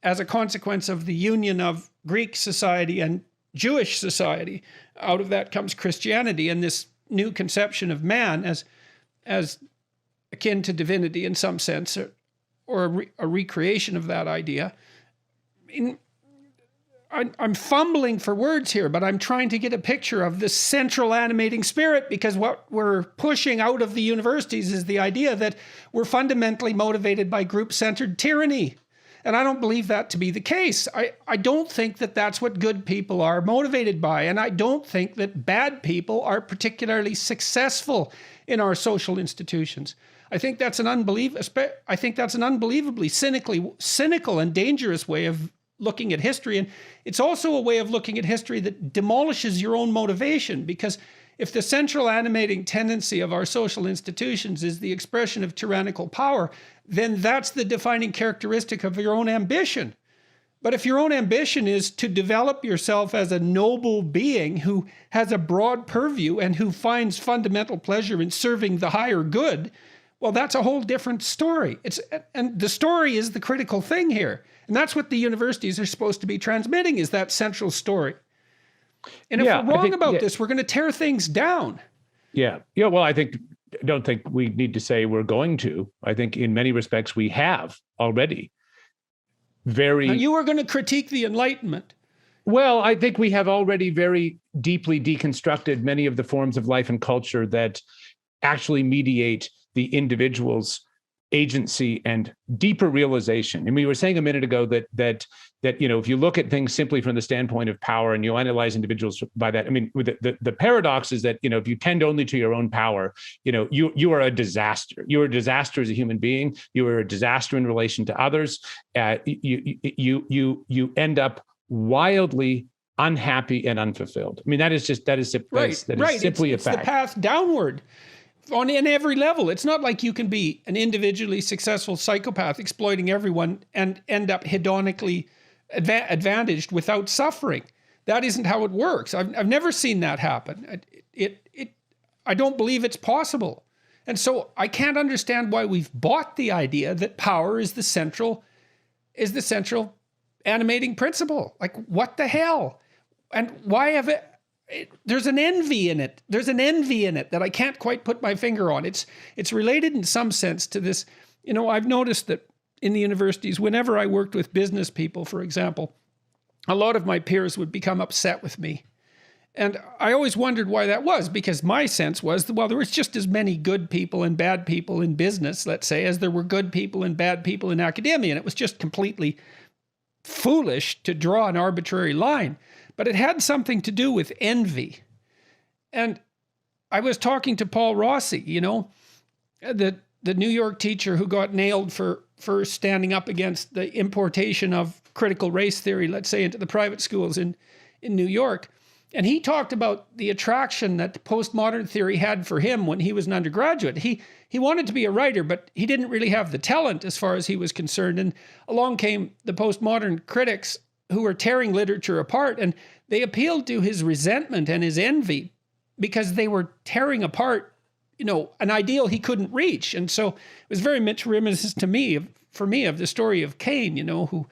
as a consequence of the union of Greek society and Jewish society. Out of that comes Christianity and this new conception of man as akin to divinity in some sense, or a recreation of that idea. I'm fumbling for words here, but I'm trying to get a picture of the central animating spirit, because what we're pushing out of the universities is the idea that we're fundamentally motivated by group-centered tyranny. And I don't believe that to be the case. I don't think that that's what good people are motivated by. And I don't think that bad people are particularly successful in our social institutions. I think that's an unbelievably cynical and dangerous way of looking at history. And it's also a way of looking at history that demolishes your own motivation, because if the central animating tendency of our social institutions is the expression of tyrannical power, then that's the defining characteristic of your own ambition. But if your own ambition is to develop yourself as a noble being who has a broad purview and who finds fundamental pleasure in serving the higher good, well, that's a whole different story. And the story is the critical thing here. And that's what the universities are supposed to be transmitting, is that central story. And if we're wrong about this, we're going to tear things down. Yeah. Well, I think don't think we need to say we're going to. I think in many respects we have already. Now, you were going to critique the Enlightenment. Well, I think we have already very deeply deconstructed many of the forms of life and culture that actually mediate the individual's agency and deeper realization. And we were saying a minute ago that if you look at things simply from the standpoint of power and you analyze individuals by that, I mean, the paradox is that if you tend only to your own power, you are a disaster. You are a disaster as a human being. You are a disaster in relation to others. You end up wildly unhappy and unfulfilled. I mean, that is simply a fact. It's the path downward. In every level. It's not like you can be an individually successful psychopath exploiting everyone and end up hedonically advantaged without suffering. That isn't how it works. I've never seen that happen. I don't believe it's possible. And so I can't understand why we've bought the idea that power is the central animating principle. Like, what the hell? And why have it? There's an envy in it. There's an envy in it that I can't quite put my finger on. It's related in some sense to this. I've noticed that in the universities, whenever I worked with business people, for example, a lot of my peers would become upset with me. And I always wondered why that was, because my sense was, well, there was just as many good people and bad people in business, let's say, as there were good people and bad people in academia. And it was just completely foolish to draw an arbitrary line. But it had something to do with envy. And I was talking to Paul Rossi, the New York teacher who got nailed for standing up against the importation of critical race theory, let's say, into the private schools in New York. And he talked about the attraction that postmodern theory had for him when he was an undergraduate. He wanted to be a writer, but he didn't really have the talent as far as he was concerned. And along came the postmodern critics who were tearing literature apart, and they appealed to his resentment and his envy because they were tearing apart, an ideal he couldn't reach. And so it was very much reminiscent for me of the story of Cain, who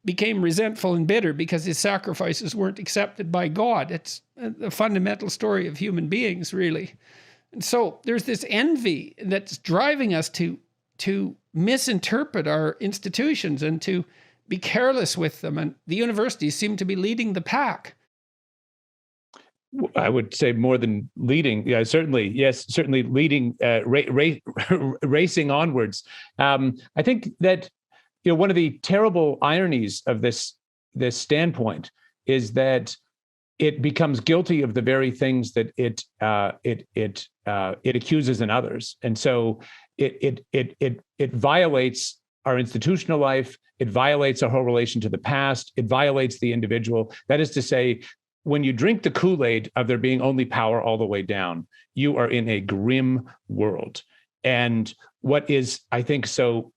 became resentful and bitter because his sacrifices weren't accepted by God. It's a fundamental story of human beings, really. And so there's this envy that's driving us to misinterpret our institutions and to be careless with them. And the universities seem to be leading the pack. I would say more than leading. Yeah, certainly. Yes, certainly leading, racing onwards. I think that, one of the terrible ironies of this standpoint is that it becomes guilty of the very things that it accuses in others. And so it violates our institutional life. It violates our whole relation to the past. It violates the individual. That is to say, when you drink the Kool-Aid of there being only power all the way down, you are in a grim world. And what is, I think, so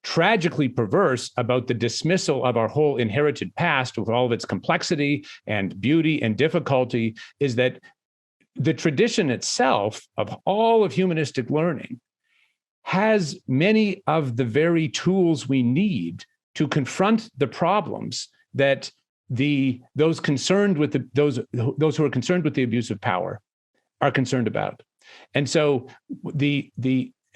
tragically perverse about the dismissal of our whole inherited past with all of its complexity and beauty and difficulty is that the tradition itself of all of humanistic learning has many of the very tools we need to confront the problems that those concerned with those who are concerned with the abuse of power are concerned about. And so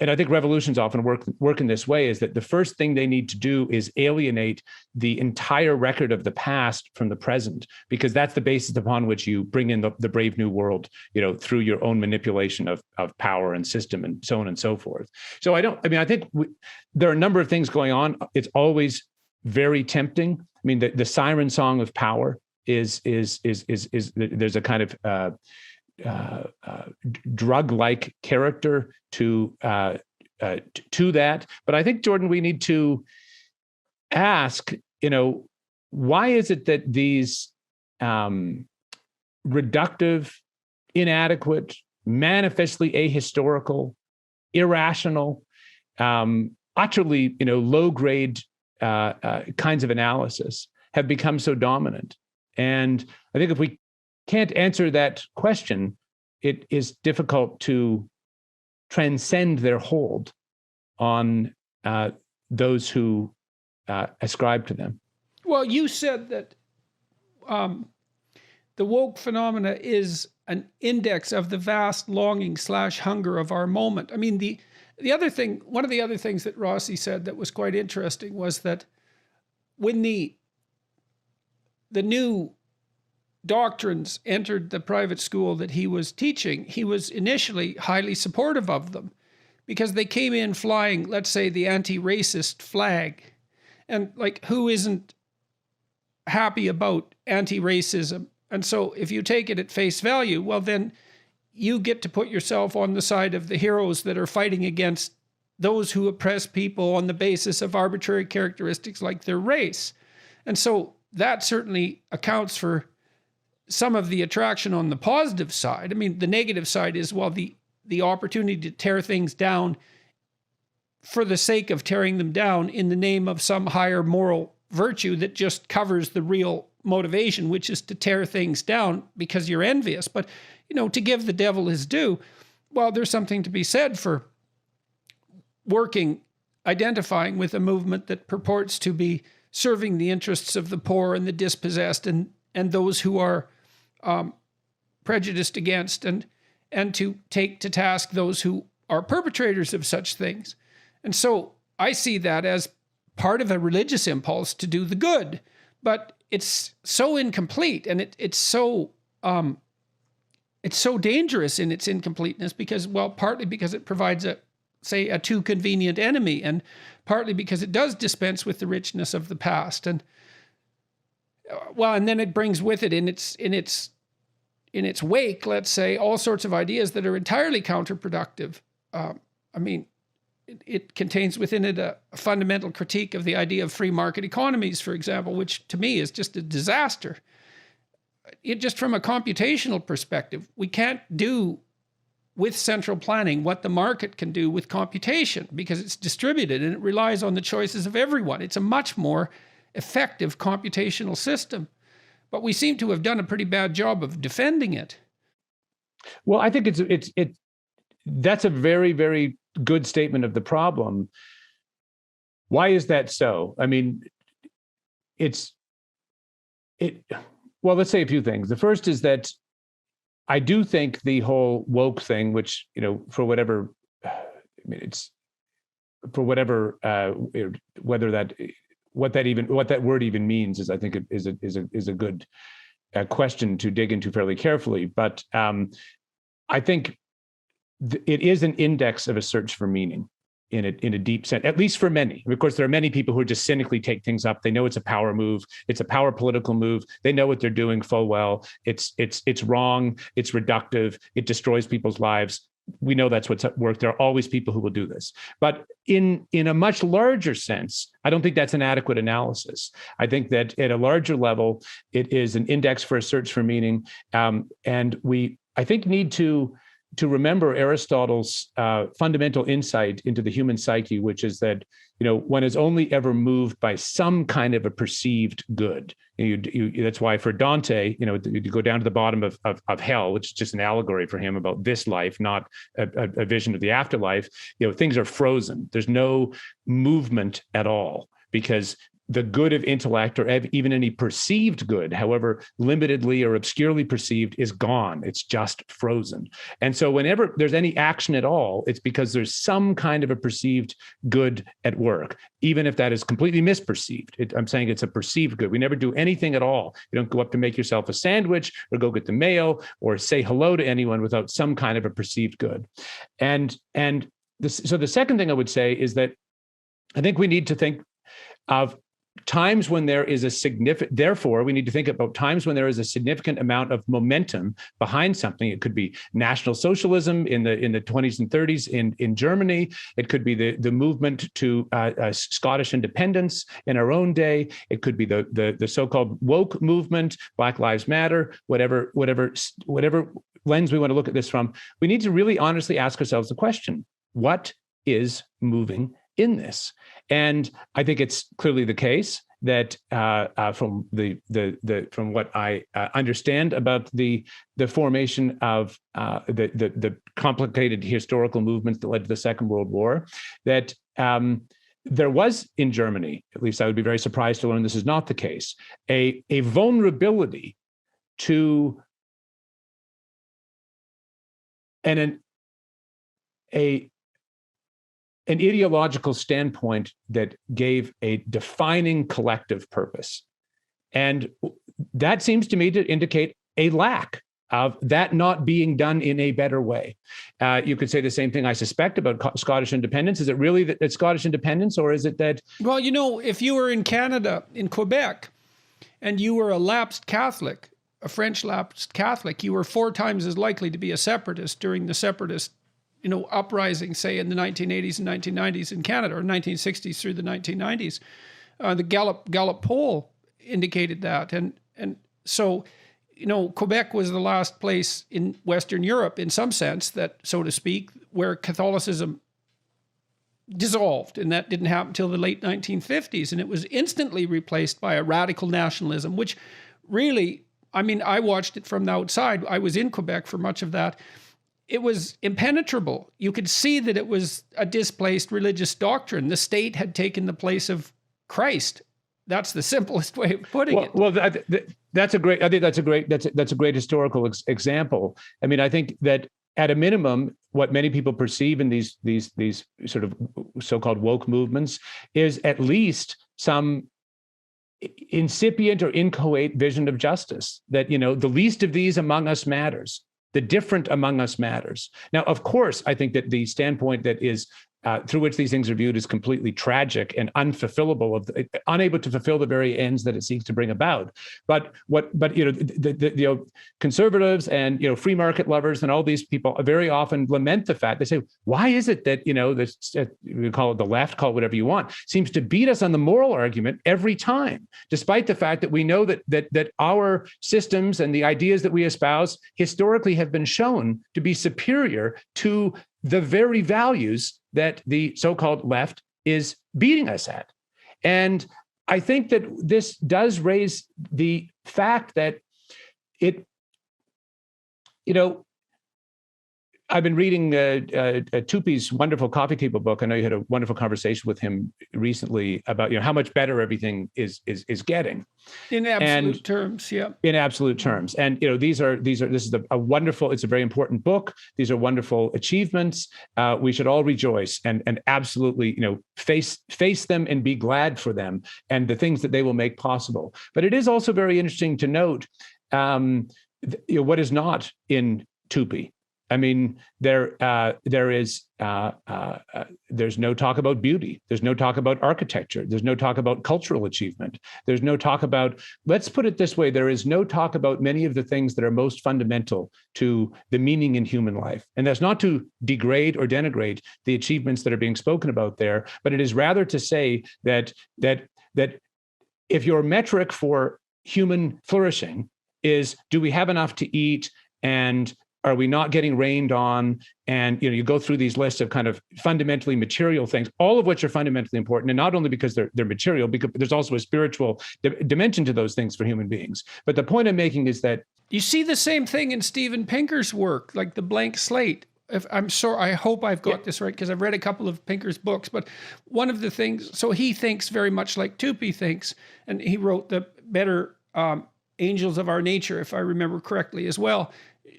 and I think revolutions often work in this way, is that the first thing they need to do is alienate the entire record of the past from the present, because that's the basis upon which you bring in the brave new world, through your own manipulation of power and system and so on and so forth. So I think there are a number of things going on. It's always very tempting. I mean, the siren song of power is there's a kind of drug-like character to that. But I think, Jordan, we need to ask, why is it that these reductive, inadequate, manifestly ahistorical, irrational, utterly, low-grade kinds of analysis have become so dominant? And I think if we can't answer that question, it is difficult to transcend their hold on those who ascribe to them. Well, you said that the woke phenomena is an index of the vast longing / hunger of our moment. I mean, the other thing, one of the other things that Rossi said that was quite interesting was that when the new doctrines entered the private school that he was teaching, he was initially highly supportive of them because they came in flying, let's say, the anti-racist flag. And like, who isn't happy about anti-racism? And so if you take it at face value, well, then you get to put yourself on the side of the heroes that are fighting against those who oppress people on the basis of arbitrary characteristics like their race. And so that certainly accounts for some of the attraction on the positive side. I mean, the negative side is, well, the opportunity to tear things down for the sake of tearing them down in the name of some higher moral virtue that just covers the real motivation, which is to tear things down because you're envious. But, you know, to give the devil his due, well, there's something to be said for identifying with a movement that purports to be serving the interests of the poor and the dispossessed and those who are prejudiced against, and to take to task those who are perpetrators of such things. And so I see that as part of a religious impulse to do the good, but it's so incomplete, and it's so dangerous in its incompleteness because, well, partly because it provides a too convenient enemy, and partly because it does dispense with the richness of the past. And then it brings with it in its wake, let's say, all sorts of ideas that are entirely counterproductive. I mean, it contains within it a fundamental critique of the idea of free market economies, for example, which to me is just a disaster. Just from a computational perspective, we can't do with central planning what the market can do with computation because it's distributed and it relies on the choices of everyone. It's a much more effective computational system, but we seem to have done a pretty bad job of defending it. Well, I think that's a very, very good statement of the problem. Why is that so? I mean, well, let's say a few things. The first is that I do think the whole woke thing, which, you know, whether what that word even means is, I think, is a good question to dig into fairly carefully. But I think it is an index of a search for meaning in a deep sense, at least for many. Of course, there are many people who just cynically take things up. They know it's a power move. It's a power political move. They know what they're doing full well. It's wrong. It's reductive. It destroys people's lives. We know that's what's at work. There are always people who will do this. But in a much larger sense, I don't think that's an adequate analysis. I think that at a larger level, it is an index for a search for meaning. And we, I think, need to remember Aristotle's fundamental insight into the human psyche, which is that, you know, one is only ever moved by some kind of a perceived good. That's why for Dante, you know, you go down to the bottom of hell, which is just an allegory for him about this life, not a vision of the afterlife. You know, things are frozen. There's no movement at all because the good of intellect, or even any perceived good, however limitedly or obscurely perceived, is gone. It's just frozen. And so whenever there's any action at all, it's because there's some kind of a perceived good at work, even if that is completely misperceived. I'm saying it's a perceived good. We never do anything at all. You don't go up to make yourself a sandwich or go get the mail or say hello to anyone without some kind of a perceived good. So the second thing I would say is that I think we need to think of times when there is a significant, therefore, we need to think about times when there is a significant amount of momentum behind something. It could be National Socialism in the 20s and 30s in Germany. It could be the movement to Scottish independence in our own day. It could be the so-called woke movement, Black Lives Matter, whatever lens we want to look at this from. We need to really honestly ask ourselves the question: what is moving in this? And I think it's clearly the case that from what I understand about the formation of the complicated historical movements that led to the Second World War, that there was in Germany, at least I would be very surprised to learn this is not the case, a vulnerability to and an ideological standpoint that gave a defining collective purpose. And that seems to me to indicate a lack of that not being done in a better way. You could say the same thing, I suspect, about Scottish independence. Is it really that Scottish independence, or is it that? Well, if you were in Canada, in Quebec, and you were a lapsed Catholic, a French lapsed Catholic, you were 4 times as likely to be a separatist during the separatist, uprising, say in the 1980s and 1990s in Canada, or 1960s through the 1990s. The Gallup poll indicated that, and so. Quebec was the last place in Western Europe, in some sense, that, so to speak, where Catholicism dissolved. And that didn't happen until the late 1950s. And it was instantly replaced by a radical nationalism, which really, I watched it from the outside. I was in Quebec for much of that. It was impenetrable. You could see that it was a displaced religious doctrine. The state had taken the place of Christ. That's the simplest way of putting it. Well, that's a great historical example. I think that at a minimum, what many people perceive in these sort of so-called woke movements is at least some incipient or inchoate vision of justice, that, the least of these among us matters. The different among us matters. Now, of course, I think that the standpoint that is through which these things are viewed is completely tragic and unfulfillable, unable to fulfill the very ends that it seeks to bring about. But the conservatives and free market lovers and all these people very often lament the fact. They say, why is it that this, we call it the left, call it whatever you want, seems to beat us on the moral argument every time, despite the fact that we know that our systems and the ideas that we espouse historically have been shown to be superior to the very values that the so-called left is beating us at. And I think that this does raise the fact that I've been reading Tupi's wonderful coffee table book. I know you had a wonderful conversation with him recently about how much better everything is getting in absolute terms. Yeah, in absolute terms. And this is a wonderful. It's a very important book. These are wonderful achievements. We should all rejoice and absolutely face them and be glad for them and the things that they will make possible. But it is also very interesting to note what is not in Tupi. There's no talk about beauty. There's no talk about architecture. There's no talk about cultural achievement. There's no talk about, let's put it this way, there is no talk about many of the things that are most fundamental to the meaning in human life. And that's not to degrade or denigrate the achievements that are being spoken about there, but it is rather to say that if your metric for human flourishing is, do we have enough to eat, and are we not getting rained on? And you go through these lists of kind of fundamentally material things, all of which are fundamentally important, and not only because they're material, because there's also a spiritual dimension to those things for human beings. But the point I'm making is that you see the same thing in Steven Pinker's work, like the blank slate. I hope I've got this right, because I've read a couple of Pinker's books. But one of the things, so he thinks very much like Tupi thinks, and he wrote the Better Angels of Our Nature, if I remember correctly, as well,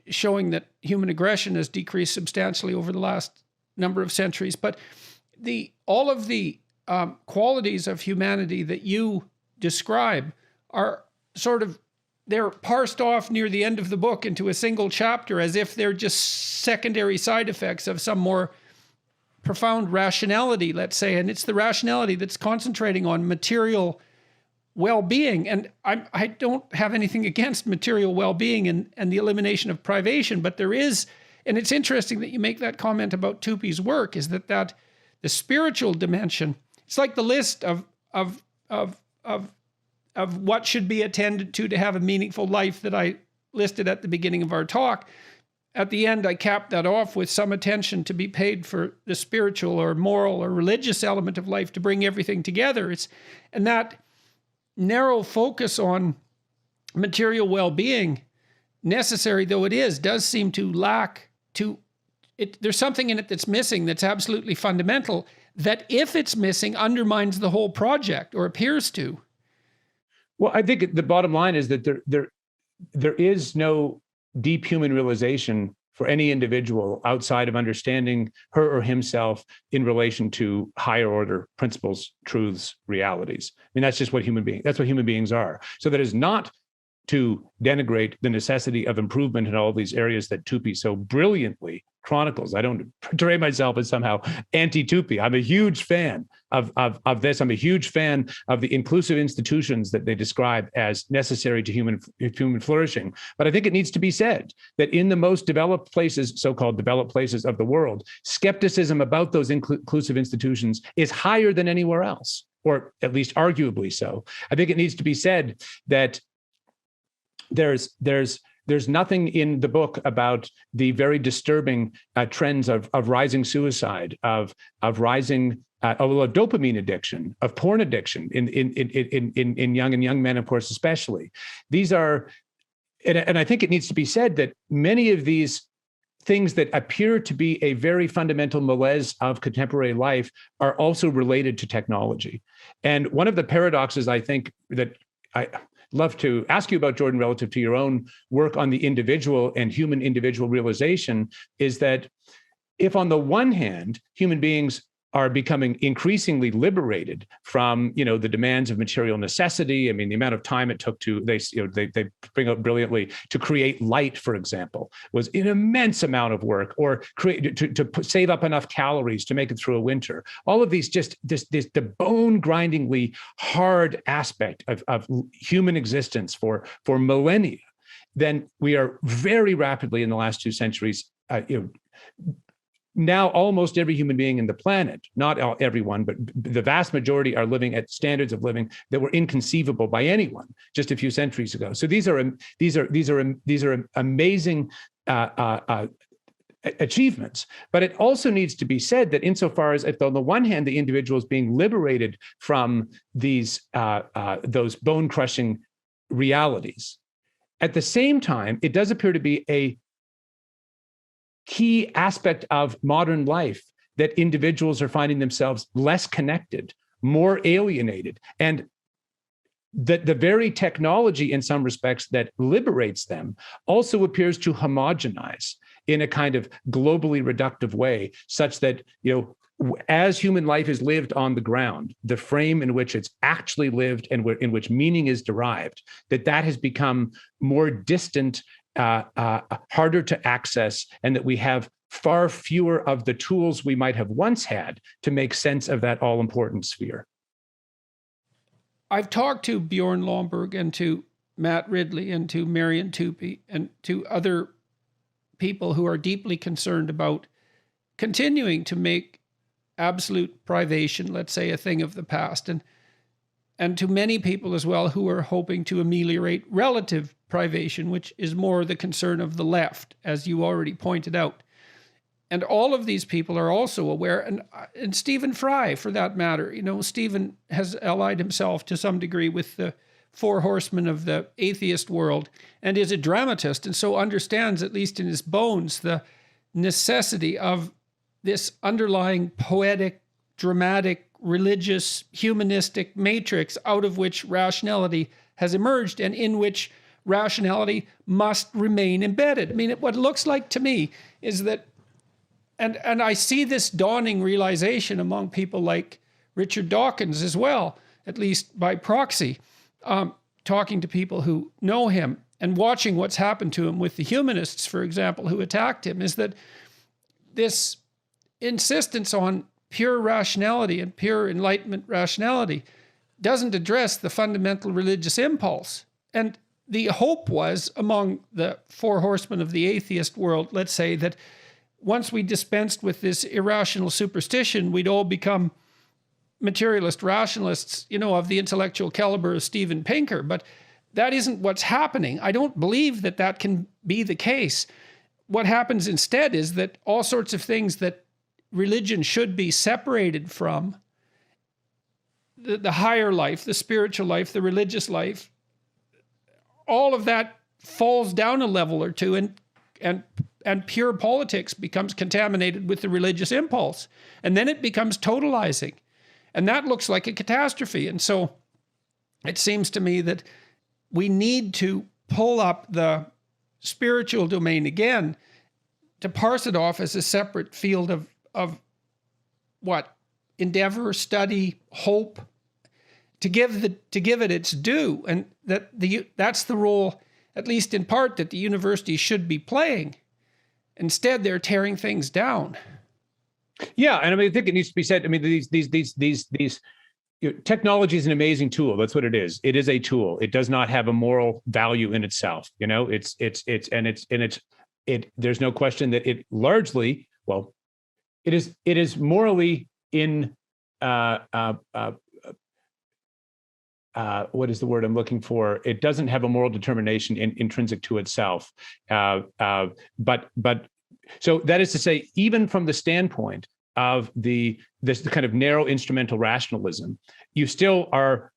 showing that human aggression has decreased substantially over the last number of centuries. But all of the qualities of humanity that you describe are they're parsed off near the end of the book into a single chapter, as if they're just secondary side effects of some more profound rationality, let's say. And it's the rationality that's concentrating on material well-being. And I don't have anything against material well-being and the elimination of privation, but there is, and it's interesting that you make that comment about Tupi's work, is that the spiritual dimension, it's like the list of what should be attended to have a meaningful life that I listed at the beginning of our talk. At the end, I capped that off with some attention to be paid for the spiritual or moral or religious element of life to bring everything together. And that narrow focus on material well-being, necessary though it is, does seem to lack there's something in it that's missing, that's absolutely fundamental, that if it's missing, undermines the whole project, or appears to. Well, I think the bottom line is that there is no deep human realization for any individual outside of understanding her or himself in relation to higher order principles, truths, realities. I mean, that's what human beings are. So that is not to denigrate the necessity of improvement in all these areas that Tupy so brilliantly chronicles. I don't portray myself as somehow anti-Tupy. I'm a huge fan of this. I'm a huge fan of the inclusive institutions that they describe as necessary to human flourishing. But I think it needs to be said that in the most developed places, so-called developed places of the world, skepticism about those inclusive institutions is higher than anywhere else, or at least arguably so. I think it needs to be said that there's nothing in the book about the very disturbing trends of rising suicide, of rising of dopamine addiction, of porn addiction in young men, of course, especially. These are, and I think it needs to be said that many of these things that appear to be a very fundamental malaise of contemporary life are also related to technology. And one of the paradoxes I think that I love to ask you about, Jordan, relative to your own work on the individual and human individual realization, is that if on the one hand, human beings are becoming increasingly liberated from, the demands of material necessity. I mean, the amount of time it took they bring up brilliantly to create light, for example, was an immense amount of work, or create to save up enough calories to make it through a winter. All of these, just the bone grindingly hard aspect of human existence for millennia. Then we are very rapidly in the last 2 centuries, now almost every human being in the planet, not everyone, but the vast majority, are living at standards of living that were inconceivable by anyone just a few centuries ago. So these are amazing achievements. But it also needs to be said that insofar as, if on the one hand the individual is being liberated from these those bone-crushing realities, at the same time, it does appear to be a key aspect of modern life that individuals are finding themselves less connected, more alienated, and that the very technology in some respects that liberates them also appears to homogenize in a kind of globally reductive way, such that, as human life is lived on the ground, the frame in which it's actually lived and in which meaning is derived, that has become more distant, harder to access, and that we have far fewer of the tools we might have once had to make sense of that all-important sphere. I've talked to Bjorn Lomborg and to Matt Ridley and to Marian Tupy and to other people who are deeply concerned about continuing to make absolute privation, let's say, a thing of the past, and to many people as well who are hoping to ameliorate relative privation, which is more the concern of the left, as you already pointed out. And all of these people are also aware, and Stephen Fry, for that matter. Stephen has allied himself to some degree with the four horsemen of the atheist world and is a dramatist, and so understands, at least in his bones, the necessity of this underlying poetic, dramatic, religious, humanistic matrix out of which rationality has emerged and in which rationality must remain embedded. I mean, what it looks like to me is that, and I see this dawning realization among people like Richard Dawkins as well, at least by proxy, talking to people who know him and watching what's happened to him with the humanists, for example, who attacked him, is that this insistence on pure rationality and pure Enlightenment rationality doesn't address the fundamental religious impulse. And the hope was, among the four horsemen of the atheist world, let's say, that once we dispensed with this irrational superstition, we'd all become materialist rationalists, of the intellectual caliber of Steven Pinker. But that isn't what's happening. I don't believe that can be the case. What happens instead is that all sorts of things that religion should be separated from, the higher life, the spiritual life, the religious life, all of that falls down a level or two, and pure politics becomes contaminated with the religious impulse. And then it becomes totalizing. And that looks like a catastrophe. And so it seems to me that we need to pull up the spiritual domain again, to parse it off as a separate field of what? Endeavor, study, hope, to give it its due, and that's the role, at least in part, that the university should be playing. Instead, they're tearing things down. Yeah, and I mean, I think it needs to be said. I mean, these technology is an amazing tool. That's what it is. It is a tool. It does not have a moral value in itself. There's no question that it largely, well, it is morally in what is the word I'm looking for? It doesn't have a moral determination intrinsic to itself. But so that is to say, even from the standpoint of this kind of narrow instrumental rationalism, you still are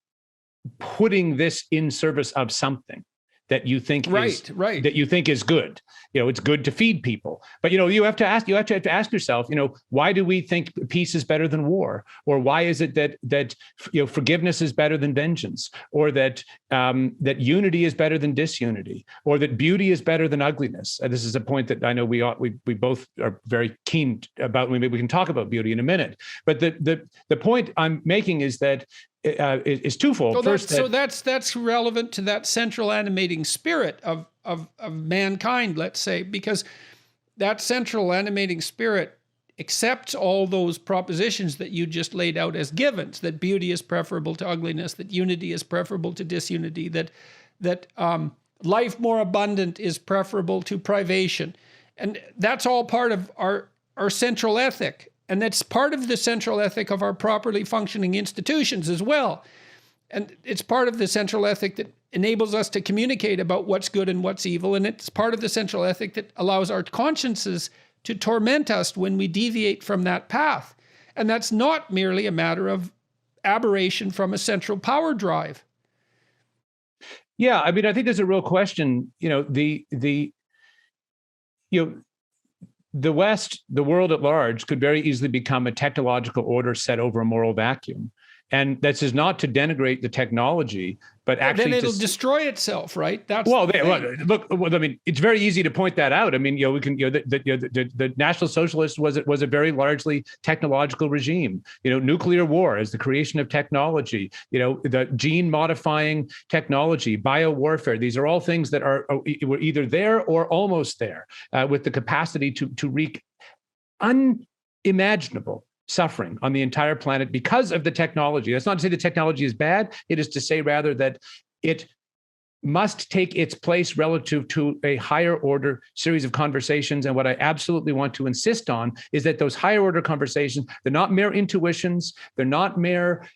putting this in service of something that you think that you think is good. It's good to feed people, but you have to ask yourself, why do we think peace is better than war, or why is it that forgiveness is better than vengeance, or that unity is better than disunity, or that beauty is better than ugliness? This is a point that I know we both are very keen about. Maybe we can talk about beauty in a minute, but the point I'm making is that is twofold. So that's relevant to that central animating spirit of mankind, let's say, because that central animating spirit accepts all those propositions that you just laid out as givens, that beauty is preferable to ugliness, that unity is preferable to disunity, that life more abundant is preferable to privation. And that's all part of our central ethic. And that's part of the central ethic of our properly functioning institutions as well. And it's part of the central ethic that enables us to communicate about what's good and what's evil. And it's part of the central ethic that allows our consciences to torment us when we deviate from that path. And that's not merely a matter of aberration from a central power drive. Yeah, I mean, I think there's a real question, the West, the world at large, could very easily become a technological order set over a moral vacuum. And this is not to denigrate the technology, but actually then it'll destroy itself, right? That's look. I mean, it's very easy to point that out. I mean, we can. The National Socialists was a very largely technological regime. Nuclear war is the creation of technology. The gene modifying technology, biowarfare. These are all things that were either there or almost there, with the capacity to wreak unimaginable suffering on the entire planet because of the technology. That's not to say the technology is bad. It is to say rather that it must take its place relative to a higher order series of conversations. And what I absolutely want to insist on is that those higher order conversations, they're not mere intuitions. They're not mere,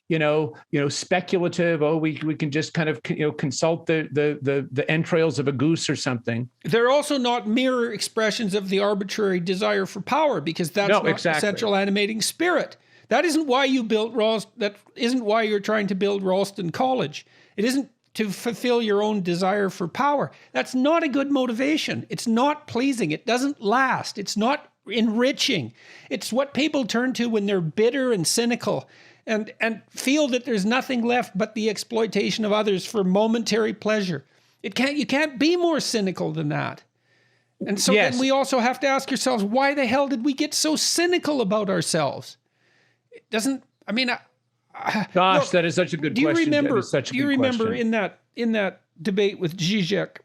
speculative. Oh, we can just kind of, consult the entrails of a goose or something. They're also not mere expressions of the arbitrary desire for power, because that's not the central animating spirit. That isn't why you built that isn't why you're trying to build Ralston College. It isn't to fulfill your own desire for power. That's not a good motivation. It's not pleasing. It doesn't last. It's not enriching. It's what people turn to when they're bitter and cynical and feel that there's nothing left but the exploitation of others for momentary pleasure. You can't be more cynical than that. And so then we also have to ask ourselves, why the hell did we get so cynical about ourselves? It doesn't, I mean, gosh, look, that is such a good question. Do you remember in that debate with Zizek,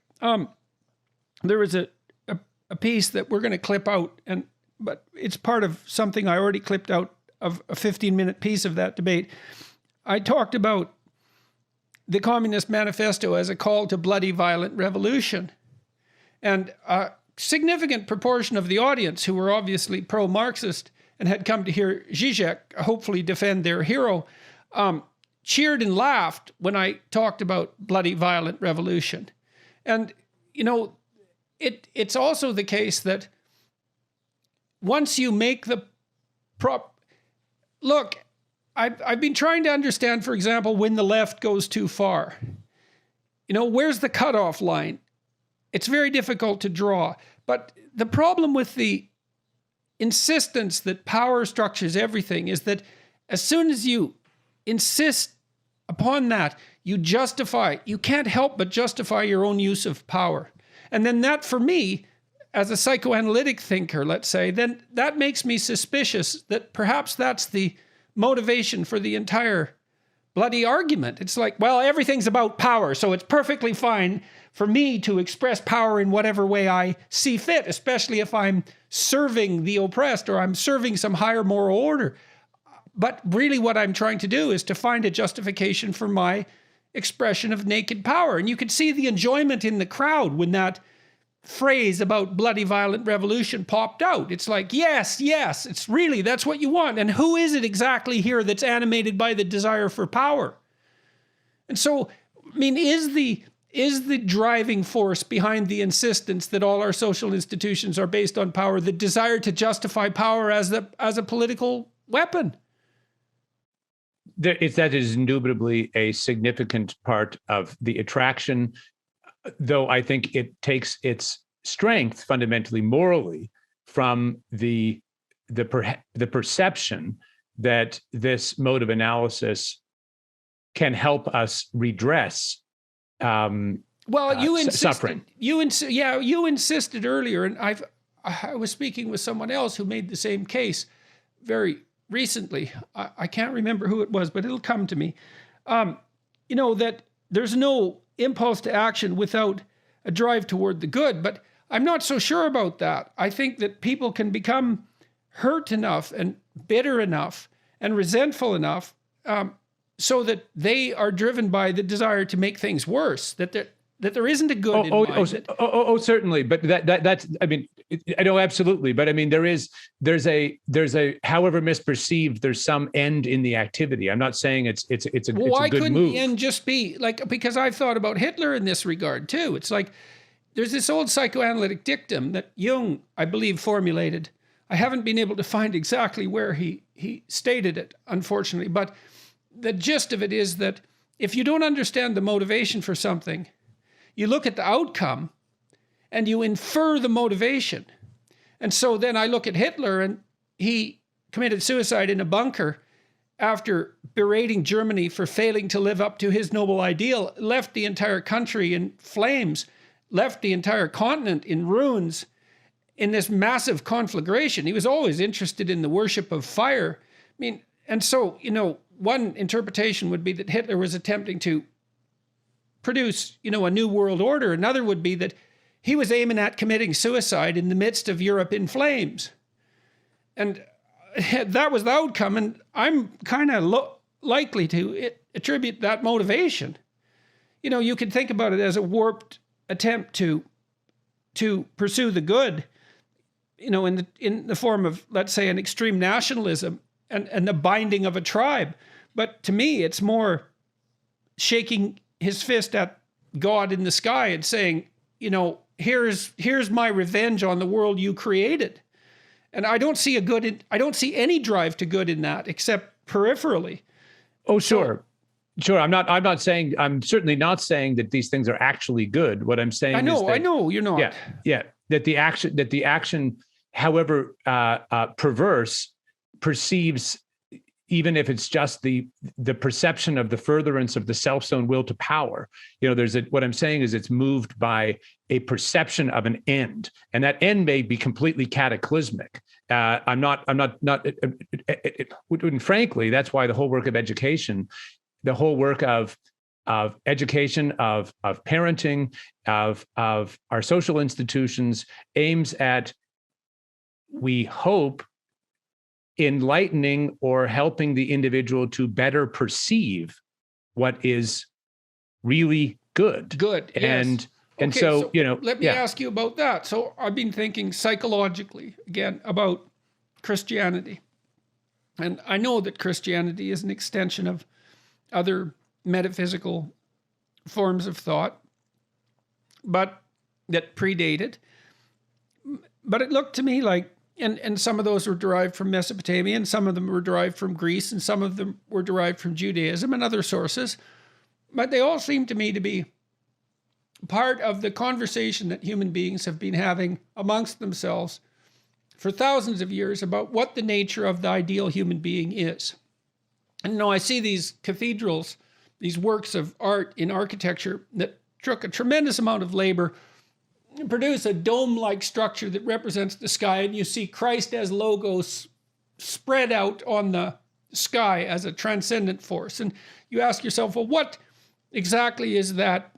there was a piece that we're going to clip out, but it's part of something I already clipped out of a 15-minute piece of that debate. I talked about the Communist Manifesto as a call to bloody, violent revolution. And a significant proportion of the audience, who were obviously pro-Marxist and had come to hear Zizek hopefully defend their hero, cheered and laughed when I talked about bloody, violent revolution. And, it's also the case that once you make the look, I've been trying to understand, for example, when the left goes too far. Where's the cutoff line? It's very difficult to draw. But the problem with the insistence that power structures everything is that as soon as you insist upon that, you can't help but justify your own use of power. And then that, for me, as a psychoanalytic thinker, let's say, then that makes me suspicious that perhaps that's the motivation for the entire bloody argument. It's like, well, everything's about power, so it's perfectly fine for me to express power in whatever way I see fit, especially if I'm serving the oppressed or I'm serving some higher moral order. But really what I'm trying to do is to find a justification for my expression of naked power. And you could see the enjoyment in the crowd when that phrase about bloody violent revolution popped out. It's like, yes, it's really, that's what you want. And who is it exactly here that's animated by the desire for power? And so, I mean, is the driving force behind the insistence that all our social institutions are based on power the desire to justify power as a political weapon? That is indubitably a significant part of the attraction, though I think it takes its strength fundamentally morally from the perception that this mode of analysis can help us redress suffering. You insisted earlier, and I was speaking with someone else who made the same case very recently. I can't remember who it was, but it'll come to me. That there's no impulse to action without a drive toward the good, but I'm not so sure about that. I think that people can become hurt enough and bitter enough and resentful enough so that they are driven by the desire to make things worse, that there isn't a good in mind. Certainly. But that's, I mean, I know absolutely. But I mean, there's a, however misperceived, there's some end in the activity. I'm not saying it's a good move. Why couldn't the end just be like, because I've thought about Hitler in this regard too. It's like, there's this old psychoanalytic dictum that Jung, I believe, formulated. I haven't been able to find exactly where he stated it, unfortunately. But the gist of it is that if you don't understand the motivation for something, you look at the outcome and you infer the motivation. And so then I look at Hitler, and he committed suicide in a bunker after berating Germany for failing to live up to his noble ideal, left the entire country in flames, left the entire continent in ruins in this massive conflagration. He was always interested in the worship of fire. I mean, and so, one interpretation would be that Hitler was attempting to produce, a new world order. Another would be that he was aiming at committing suicide in the midst of Europe in flames. And that was the outcome. And I'm kind of likely to attribute that motivation. You could think about it as a warped attempt to pursue the good, in the form of, let's say, an extreme nationalism and the binding of a tribe. But to me, it's more shaking his fist at God in the sky and saying, here's my revenge on the world you created. And I don't see I don't see any drive to good in that, except peripherally. Oh, sure. Sure. I'm certainly not saying that these things are actually good. What I'm saying is that, I know you're not. Yeah. That the action, however perverse, perceives, even if it's just the perception of the furtherance of the self's own will to power. What I'm saying is it's moved by a perception of an end, and that end may be completely cataclysmic. And frankly, that's why the whole work of education, the whole work of education, of parenting, of our social institutions aims at, we hope, enlightening or helping the individual to better perceive what is really good. Good. And okay, so let me ask you about that. So I've been thinking psychologically again about Christianity. And I know that Christianity is an extension of other metaphysical forms of thought, but that predated. But it looked to me like, and some of those were derived from Mesopotamia, and some of them were derived from Greece, and some of them were derived from Judaism and other sources. But they all seem to me to be part of the conversation that human beings have been having amongst themselves for thousands of years about what the nature of the ideal human being is. And I see these cathedrals, these works of art in architecture that took a tremendous amount of labor produce a dome-like structure that represents the sky, and you see Christ as logos spread out on the sky as a transcendent force. And you ask yourself, well, what exactly is that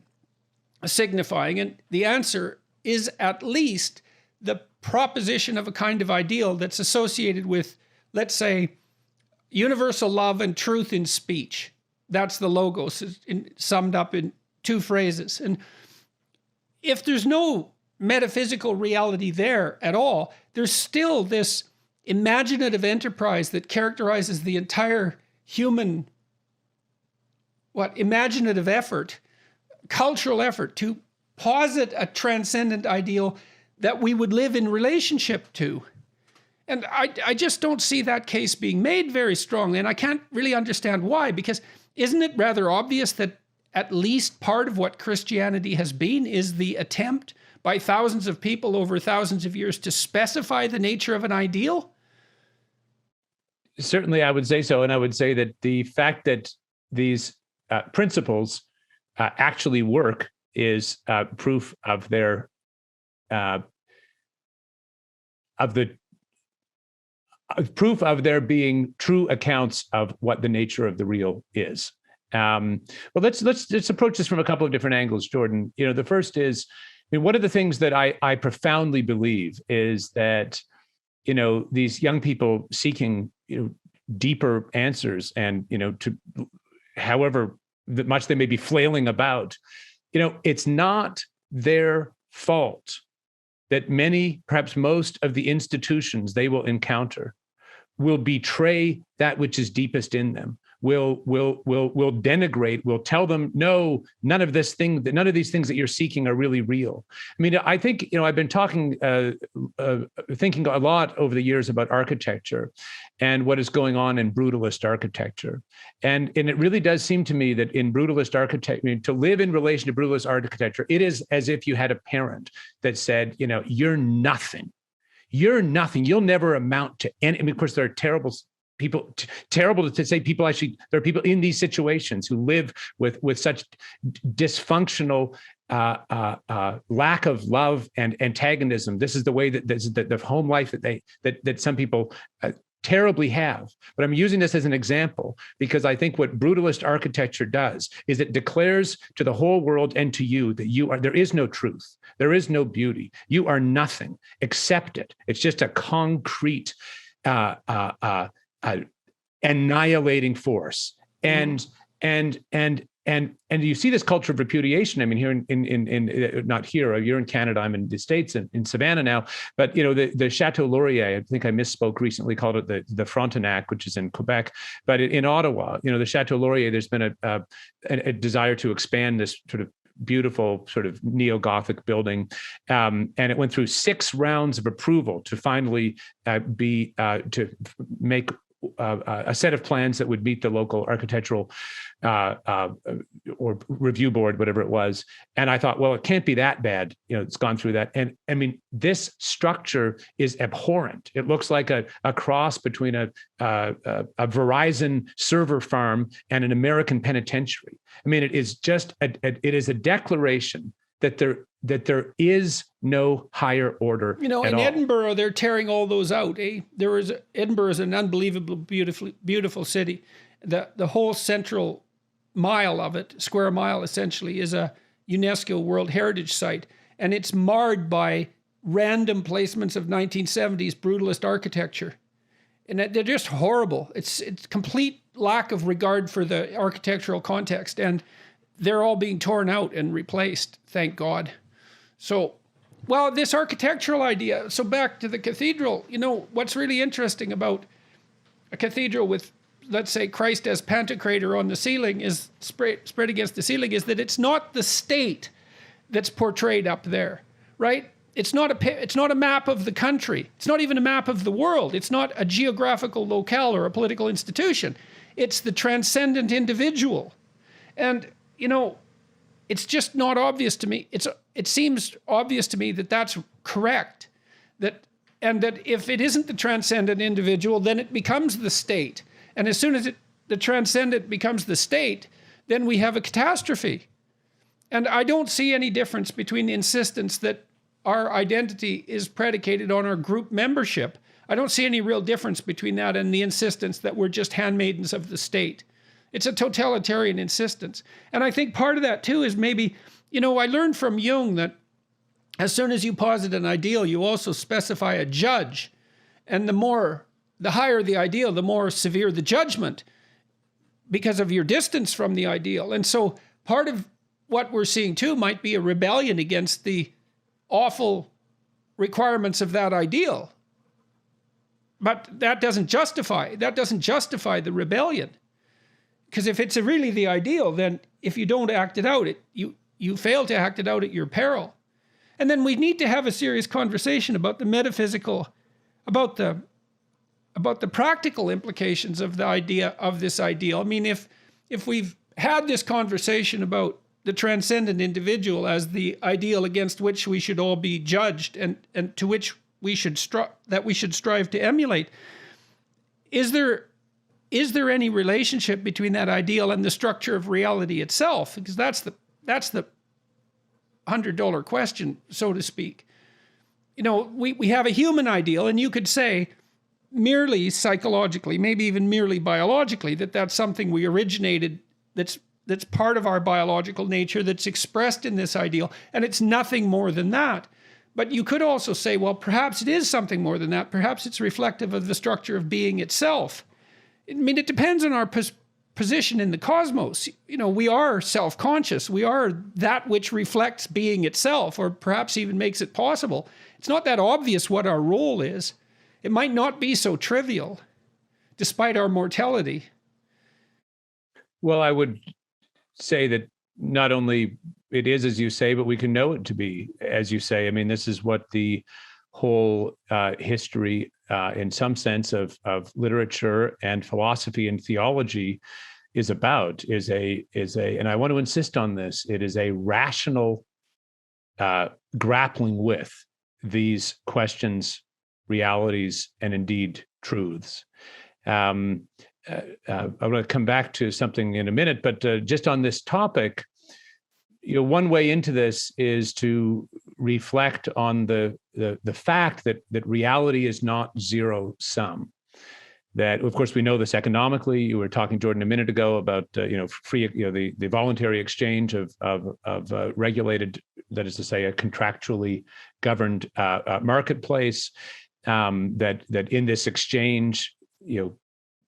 signifying? And the answer is at least the proposition of a kind of ideal that's associated with, let's say, universal love and truth in speech. That's the logos, summed up in two phrases. And if there's no metaphysical reality there at all, there's still this imaginative enterprise that characterizes the entire human, imaginative effort, cultural effort to posit a transcendent ideal that we would live in relationship to. And I just don't see that case being made very strongly, and I can't really understand why, because isn't it rather obvious that at least part of what Christianity has been is the attempt by thousands of people over thousands of years to specify the nature of an ideal? Certainly, I would say so. And I would say that the fact that these principles actually work is proof of their proof of there being true accounts of what the nature of the real is. Well, let's approach this from a couple of different angles, Jordan. The first is, one of the things that I profoundly believe is that, these young people seeking, deeper answers and, to however much they may be flailing about, it's not their fault that many, perhaps most of the institutions they will encounter will betray that which is deepest in them, will denigrate, will tell them, no, none of these things that you're seeking are really real. I think, I've been thinking a lot over the years about architecture and what is going on in brutalist architecture. And it really does seem to me that in brutalist architecture, to live in relation to brutalist architecture, it is as if you had a parent that said, you're nothing. You're nothing. You'll never amount to any. Of course, there are terrible to say people actually, there are people in these situations who live with such dysfunctional lack of love and antagonism. This is the way that the home life that some people terribly have. But I'm using this as an example because I think what brutalist architecture does is it declares to the whole world and to you that there is no truth. There is no beauty. You are nothing. Accept it. It's just a concrete annihilating force. And you see this culture of repudiation. Here in not here, you're in Canada, I'm in the States, in Savannah now, but the Chateau Laurier, I think I misspoke recently, called it the Frontenac, which is in Quebec, but in Ottawa, the Chateau Laurier, there's been a desire to expand this sort of beautiful sort of neo-Gothic building. And it went through 6 rounds of approval to finally to make a set of plans that would meet the local architectural or review board, whatever it was. And I thought, well, it can't be that bad. It's gone through that. And this structure is abhorrent. It looks like a cross between a Verizon server farm and an American penitentiary. It is just it is a declaration that there is no higher order. In all. Edinburgh, they're tearing all those out. Edinburgh is an unbelievably beautiful city. The whole central mile of it, square mile essentially, is a UNESCO World Heritage Site, and it's marred by random placements of 1970s brutalist architecture, and they're just horrible. It's complete lack of regard for the architectural context, and they're all being torn out and replaced, thank God. So, this architectural idea, so back to the cathedral, what's really interesting about a cathedral with, let's say, Christ as Pantocrator on the ceiling is spread against the ceiling, is that it's not the state that's portrayed up there, right? It's not a map of the country. It's not even a map of the world. It's not a geographical locale or a political institution. It's the transcendent individual. And it's just not obvious to me. It seems obvious to me that that's correct. And that if it isn't the transcendent individual, then it becomes the state. And as soon as the transcendent becomes the state, then we have a catastrophe. And I don't see any difference between the insistence that our identity is predicated on our group membership. I don't see any real difference between that and the insistence that we're just handmaidens of the state. It's a totalitarian insistence. And I think part of that too is maybe, I learned from Jung that as soon as you posit an ideal, you also specify a judge. And the higher the ideal, the more severe the judgment because of your distance from the ideal. And so part of what we're seeing too might be a rebellion against the awful requirements of that ideal. But that doesn't justify the rebellion. Because if it's really the ideal, then if you don't act it out, you fail to act it out at your peril. And then we need to have a serious conversation about the metaphysical, about the practical implications of the idea of this ideal. I mean, if we've had this conversation about the transcendent individual as the ideal against which we should all be judged and to which we should strive to emulate, is there any relationship between that ideal and the structure of reality itself? Because that's the $100 question, so to speak. We have a human ideal, and you could say merely psychologically, maybe even merely biologically, that's something we originated, that's part of our biological nature, that's expressed in this ideal, and it's nothing more than that. But you could also say, well, perhaps it is something more than that. Perhaps it's reflective of the structure of being itself. I mean, it depends on our position in the cosmos. We are self-conscious. We are that which reflects being itself, or perhaps even makes it possible. It's not that obvious what our role is. It might not be so trivial, despite our mortality. Well, I would say that not only it is as you say, but we can know it to be as you say. I mean, this is what the whole history, in some sense, of literature and philosophy and theology is about. And I want to insist on this. It is a rational grappling with these questions, realities, and indeed truths. I'm going to come back to something in a minute, but just on this topic, one way into this is to reflect on the fact that reality is not zero sum. That, of course, we know this economically. You were talking, Jordan, a minute ago about free, the voluntary exchange of regulated, that is to say, a contractually governed marketplace. That in this exchange,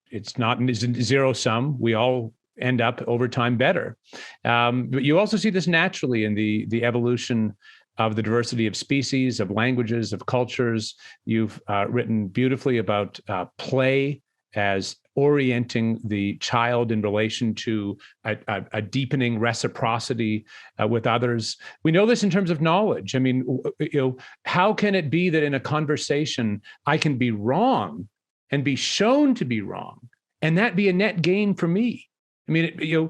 it's not zero sum. We all end up over time better. But you also see this naturally in the evolution of the diversity of species, of languages, of cultures. You've written beautifully about play as orienting the child in relation to a deepening reciprocity with others. We know this in terms of knowledge. I mean, how can it be that in a conversation I can be wrong and be shown to be wrong, and that be a net gain for me? I mean,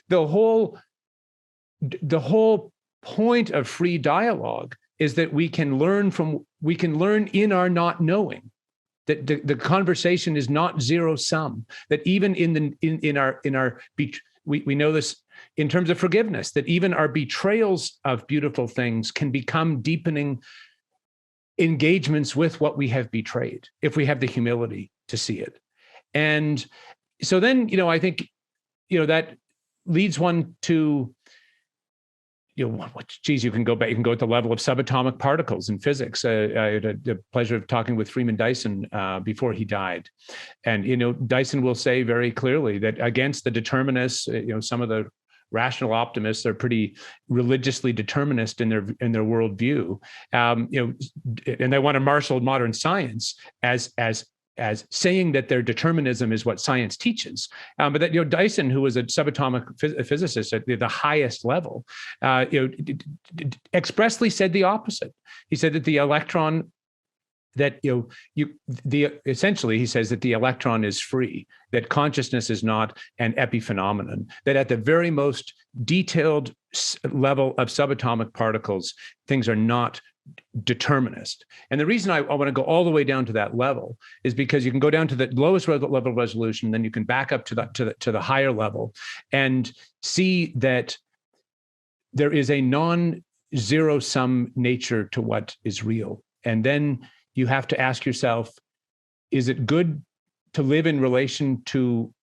the whole point of free dialogue is that we can learn in our not knowing, that the conversation is not zero sum, that even we know this in terms of forgiveness, that even our betrayals of beautiful things can become deepening engagements with what we have betrayed, if we have the humility to see it. And so then, I think, that leads one to, you can go back, you can go at the level of subatomic particles in physics. I had the pleasure of talking with Freeman Dyson before he died. And, Dyson will say very clearly that against the determinists, some of the rational optimists are pretty religiously determinist in their worldview, and they want to marshal modern science as saying that their determinism is what science teaches. But that, Dyson, who was a subatomic physicist at the highest level, expressly said the opposite. He said that the electron, essentially he says that the electron is free, that consciousness is not an epiphenomenon, that at the very most detailed level of subatomic particles, things are not determinist. And the reason I want to go all the way down to that level is because you can go down to the lowest level of resolution, then you can back up to the higher level and see that there is a zero-sum nature to what is real. And then you have to ask yourself, is it good to live in relation to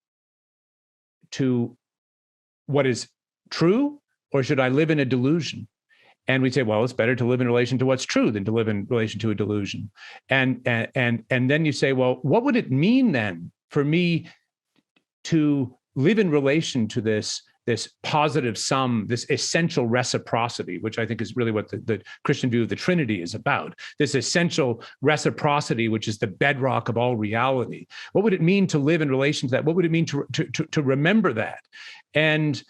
what is true, or should I live in a delusion? And we say, well, it's better to live in relation to what's true than to live in relation to a delusion. And then you say, well, what would it mean then for me to live in relation to this positive sum, this essential reciprocity, which I think is really what the Christian view of the Trinity is about, this essential reciprocity, which is the bedrock of all reality. What would it mean to live in relation to that? What would it mean to remember that? And,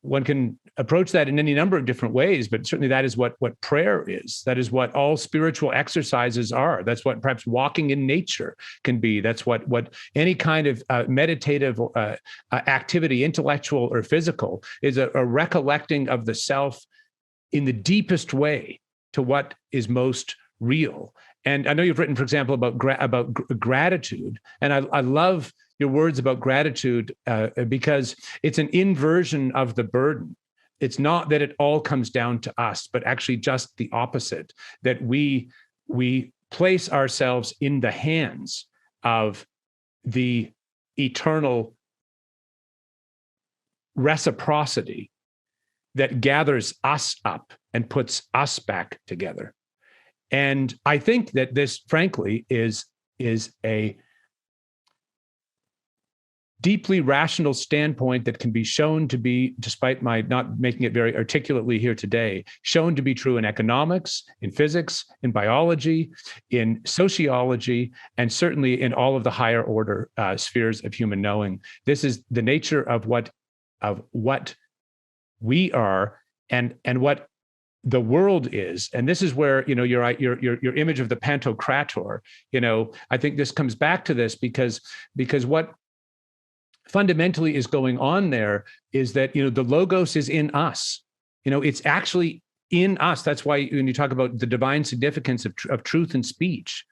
one can approach that in any number of different ways, but certainly that is what prayer is. That is what all spiritual exercises are. That's what perhaps walking in nature can be. That's what any kind of meditative activity, intellectual or physical, is a recollecting of the self in the deepest way to what is most real. And I know you've written, for example, about gratitude, and I love your words about gratitude because it's an inversion of the burden. It's not that it all comes down to us, but actually just the opposite, that we place ourselves in the hands of the eternal reciprocity that gathers us up and puts us back together. And I think that this, frankly, is a deeply rational standpoint that can be shown to be, despite my not making it very articulately here today, shown to be true in economics, in physics, in biology, in sociology, and certainly in all of the higher order spheres of human knowing. This is the nature of what we are and what the world is. And this is where, your image of the Pantocrator, I think this comes back to this because what fundamentally is going on there is that, the logos is in us. It's actually in us. That's why when you talk about the divine significance of truth and speech,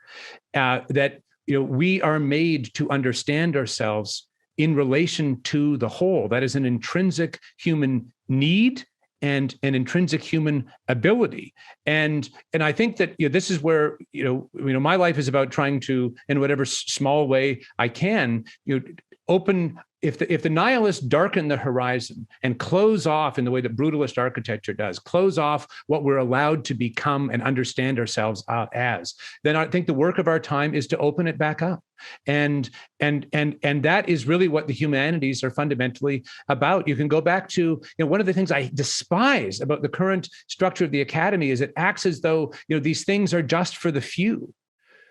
that, we are made to understand ourselves in relation to the whole. That is an intrinsic human need and an intrinsic human ability. And I think that this is where my life is about trying to, in whatever small way I can, open. If the nihilists darken the horizon and close off in the way that brutalist architecture does, close off what we're allowed to become and understand ourselves as, then I think the work of our time is to open it back up. And that is really what the humanities are fundamentally about. You can go back to, one of the things I despise about the current structure of the academy is it acts as though, these things are just for the few.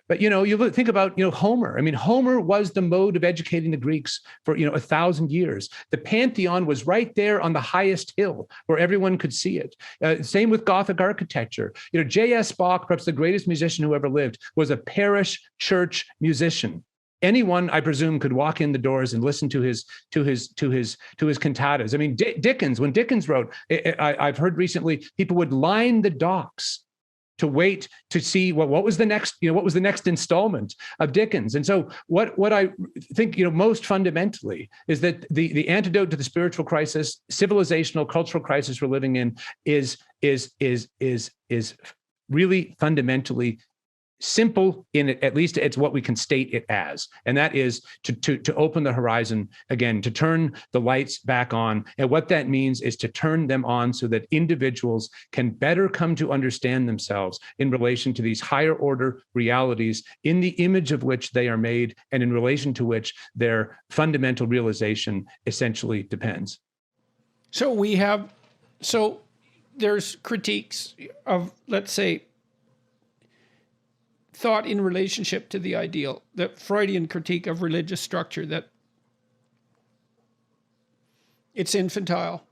But, you think about, Homer. I mean, Homer was the mode of educating the Greeks for, 1,000 years. The Pantheon was right there on the highest hill where everyone could see it. Same with Gothic architecture. J.S. Bach, perhaps the greatest musician who ever lived, was a parish church musician. Anyone, I presume, could walk in the doors and listen to his cantatas. I mean, Dickens, when Dickens wrote, I've heard recently, people would line the docks to wait to see what was the next, what was the next installment of Dickens. And so what I think, most fundamentally is that the antidote to the spiritual crisis, civilizational, cultural crisis we're living in is really fundamentally simple in it. At least it's what we can state it as, and that is to open the horizon again, to turn the lights back on. And what that means is to turn them on so that individuals can better come to understand themselves in relation to these higher order realities in the image of which they are made and in relation to which their fundamental realization essentially depends. So there's critiques of, let's say, thought in relationship to the ideal, the Freudian critique of religious structure, that it's infantile.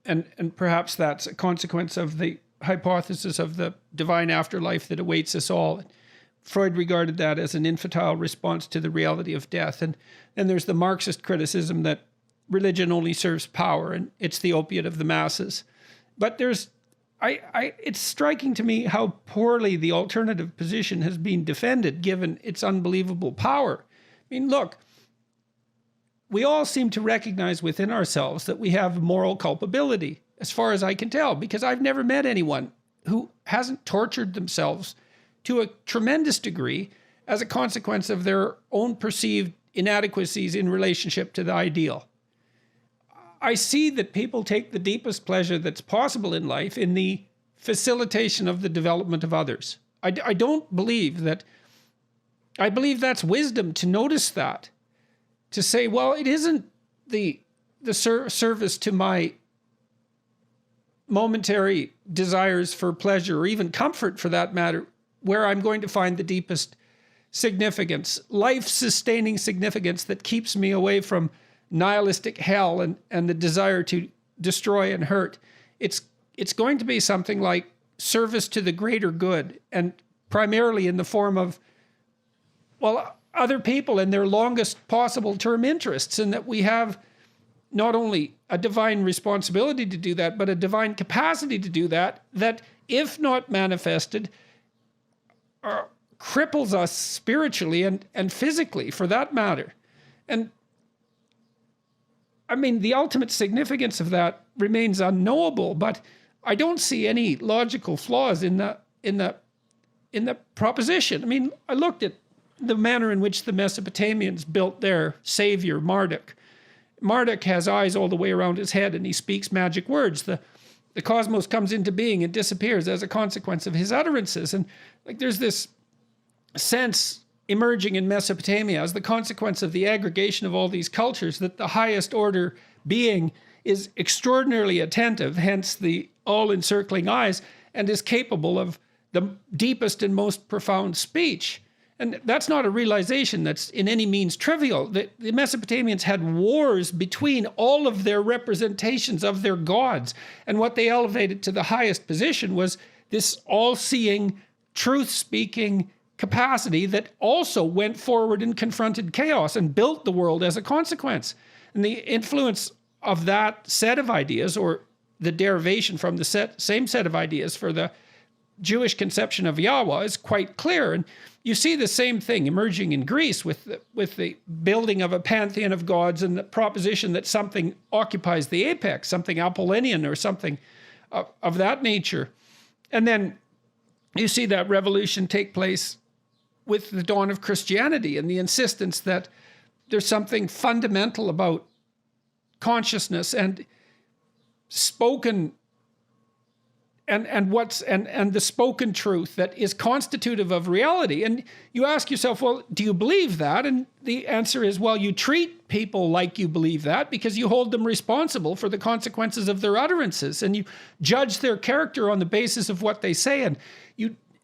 And perhaps that's a consequence of the hypothesis of the divine afterlife that awaits us all. Freud regarded that as an infantile response to the reality of death. And there's the Marxist criticism that religion only serves power and it's the opiate of the masses. But it's striking to me how poorly the alternative position has been defended, given its unbelievable power. I mean, look, we all seem to recognize within ourselves that we have moral culpability. as far as I can tell, because I've never met anyone who hasn't tortured themselves to a tremendous degree as a consequence of their own perceived inadequacies in relationship to the ideal. I see that people take the deepest pleasure that's possible in life in the facilitation of the development of others. I don't believe that. I believe that's wisdom to notice that, to say, well, it isn't the service to my momentary desires for pleasure or even comfort for that matter, where I'm going to find the deepest significance, life-sustaining significance that keeps me away from nihilistic hell and the desire to destroy and hurt. It's going to be something like service to the greater good, and primarily in the form of, well, other people in their longest possible term interests, and that we have not only a divine responsibility to do that, but a divine capacity to do that, that if not manifested, cripples us spiritually and physically, for that matter. And I mean, the ultimate significance of that remains unknowable, but I don't see any logical flaws in the proposition. I mean, I looked at the manner in which the Mesopotamians built their savior, Marduk. Marduk has eyes all the way around his head, and he speaks magic words. The cosmos comes into being and disappears as a consequence of his utterances. And like, there's this sense emerging in Mesopotamia as the consequence of the aggregation of all these cultures that the highest order being is extraordinarily attentive, hence the all-encircling eyes, and is capable of the deepest and most profound speech. And that's not a realization that's in any means trivial. The Mesopotamians had wars between all of their representations of their gods. And what they elevated to the highest position was this all-seeing, truth-speaking capacity that also went forward and confronted chaos and built the world as a consequence. And the influence of that set of ideas, or the derivation from the same set of ideas for the Jewish conception of Yahweh, is quite clear. And you see the same thing emerging in Greece with the building of a pantheon of gods and the proposition that something occupies the apex, something Apollonian or something of that nature. And then you see that revolution take place with the dawn of Christianity and the insistence that there's something fundamental about consciousness and spoken and the spoken truth that is constitutive of reality. And you ask yourself, well, do you believe that? And the answer is, well, you treat people like you believe that because you hold them responsible for the consequences of their utterances, and you judge their character on the basis of what they say,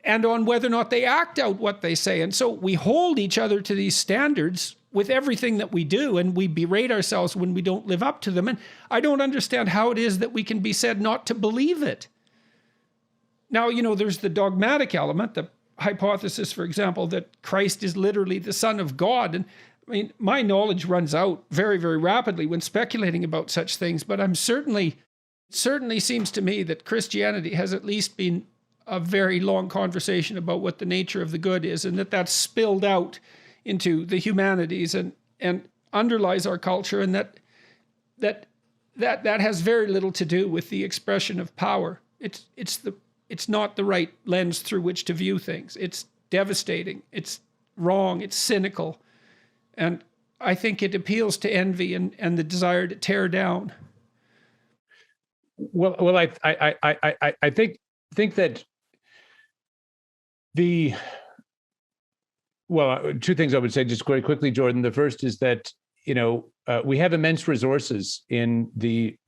and on whether or not they act out what they say. And so we hold each other to these standards with everything that we do, and we berate ourselves when we don't live up to them. And I don't understand how it is that we can be said not to believe it. Now, there's the dogmatic element, the hypothesis, for example, that Christ is literally the Son of God. And I mean, my knowledge runs out very, very rapidly when speculating about such things, but it certainly seems to me that Christianity has at least been a very long conversation about what the nature of the good is, and that's spilled out into the humanities and underlies our culture, and that has very little to do with the expression of power. It's not the right lens through which to view things. It's devastating. It's wrong. It's cynical. And I think it appeals to envy and the desire to tear down. Well, I think that two things I would say just very quickly, Jordan. The first is that we have immense resources in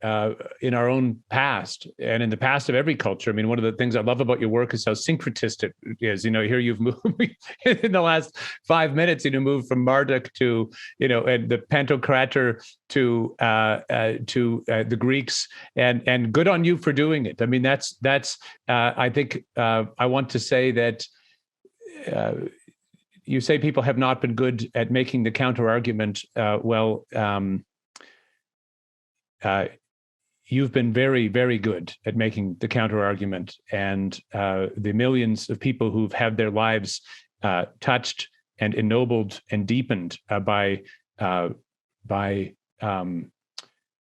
our own past and in the past of every culture. I mean, one of the things I love about your work is how syncretist it is. Here you've moved in the last 5 minutes. Moved from Marduk to and the Pantocrator to the Greeks, and good on you for doing it. I mean, that's I think I want to say that. You say people have not been good at making the counter argument. You've been very, very good at making the counter argument, and the millions of people who've had their lives touched and ennobled and deepened by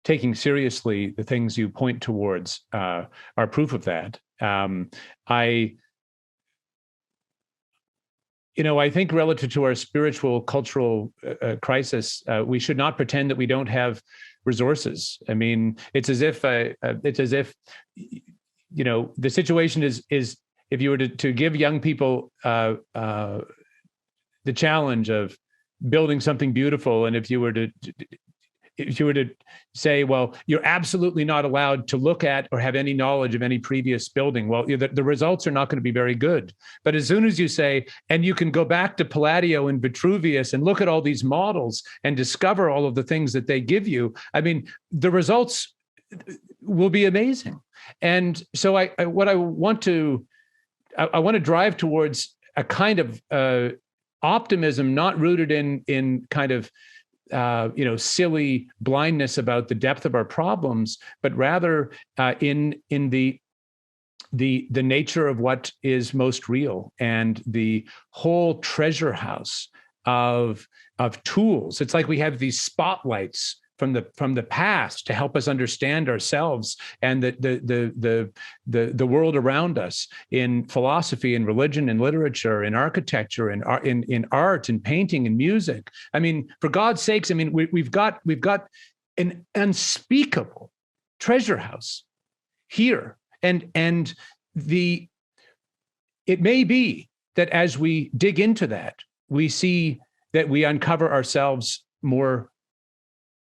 taking seriously the things you point towards are proof of that. I think relative to our spiritual, cultural crisis, we should not pretend that we don't have resources. I mean, it's as if the situation is if you were to give young people the challenge of building something beautiful, and if you were to say, well, you're absolutely not allowed to look at or have any knowledge of any previous building, well, the results are not going to be very good. But as soon as you say, and you can go back to Palladio and Vitruvius and look at all these models and discover all of the things that they give you, I mean, the results will be amazing. And so I want to drive towards a kind of optimism, not rooted in kind of silly blindness about the depth of our problems, but rather in the nature of what is most real, and the whole treasure house of tools. It's like we have these spotlights from the past to help us understand ourselves and the world around us, in philosophy and religion and literature, in architecture and in art and painting and music. I mean, for God's sakes, I mean, we've got an unspeakable treasure house here, and it may be that as we dig into that, we see that we uncover ourselves more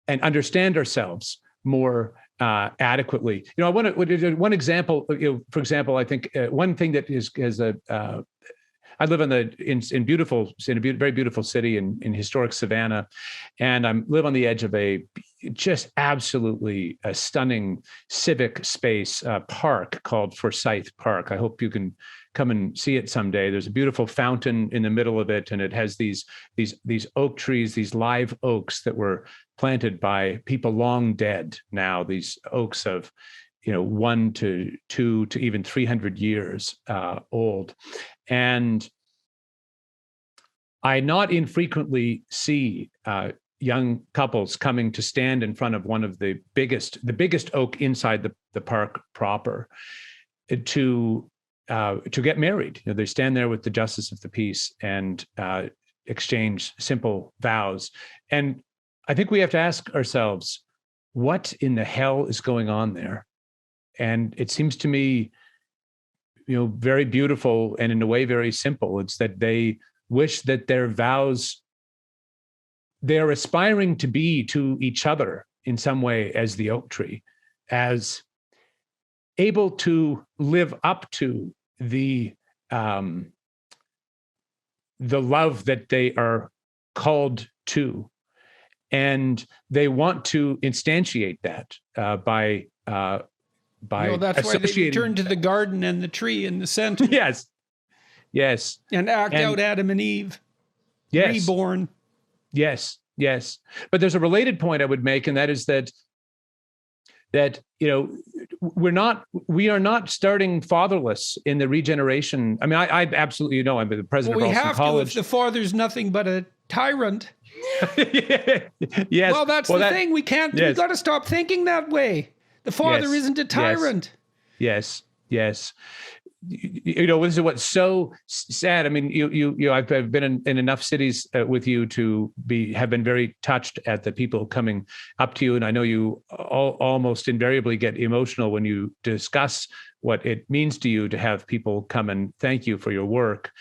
and understand ourselves more adequately. I want to one example. For example, I think one thing that I live in a very beautiful city in historic Savannah, and I live on the edge of a just absolutely stunning civic space park called Forsyth Park. I hope you can come and see it someday. There's a beautiful fountain in the middle of it, and it has these oak trees, these live oaks that were planted by people long dead now. These oaks of 1 to 2 to even 300 years old. And I not infrequently see young couples coming to stand in front of one of the biggest oak inside the park proper to get married. They stand there with the justice of the peace and exchange simple vows. And I think we have to ask ourselves, what in the hell is going on there? And it seems to me, very beautiful, and in a way very simple. It's that they wish that their vows, they're aspiring to be to each other in some way as the oak tree, as able to live up to the love that they are called to. And they want to instantiate that by that's why they return to the garden and the tree in the center. Yes. And act out Adam and Eve. Yes. Reborn. Yes. But there's a related point I would make, and that is that we are not starting fatherless in the regeneration. I mean, I absolutely know. I'm the president of Ralston College. If the father's nothing but a tyrant. Yes. Well, that's the thing. We can't. Yes. We got to stop thinking that way. The father isn't a tyrant. Yes. This is what's so sad. I mean, I've been in enough cities with you to have been very touched at the people coming up to you, and I know you almost invariably get emotional when you discuss what it means to you to have people come and thank you for your work.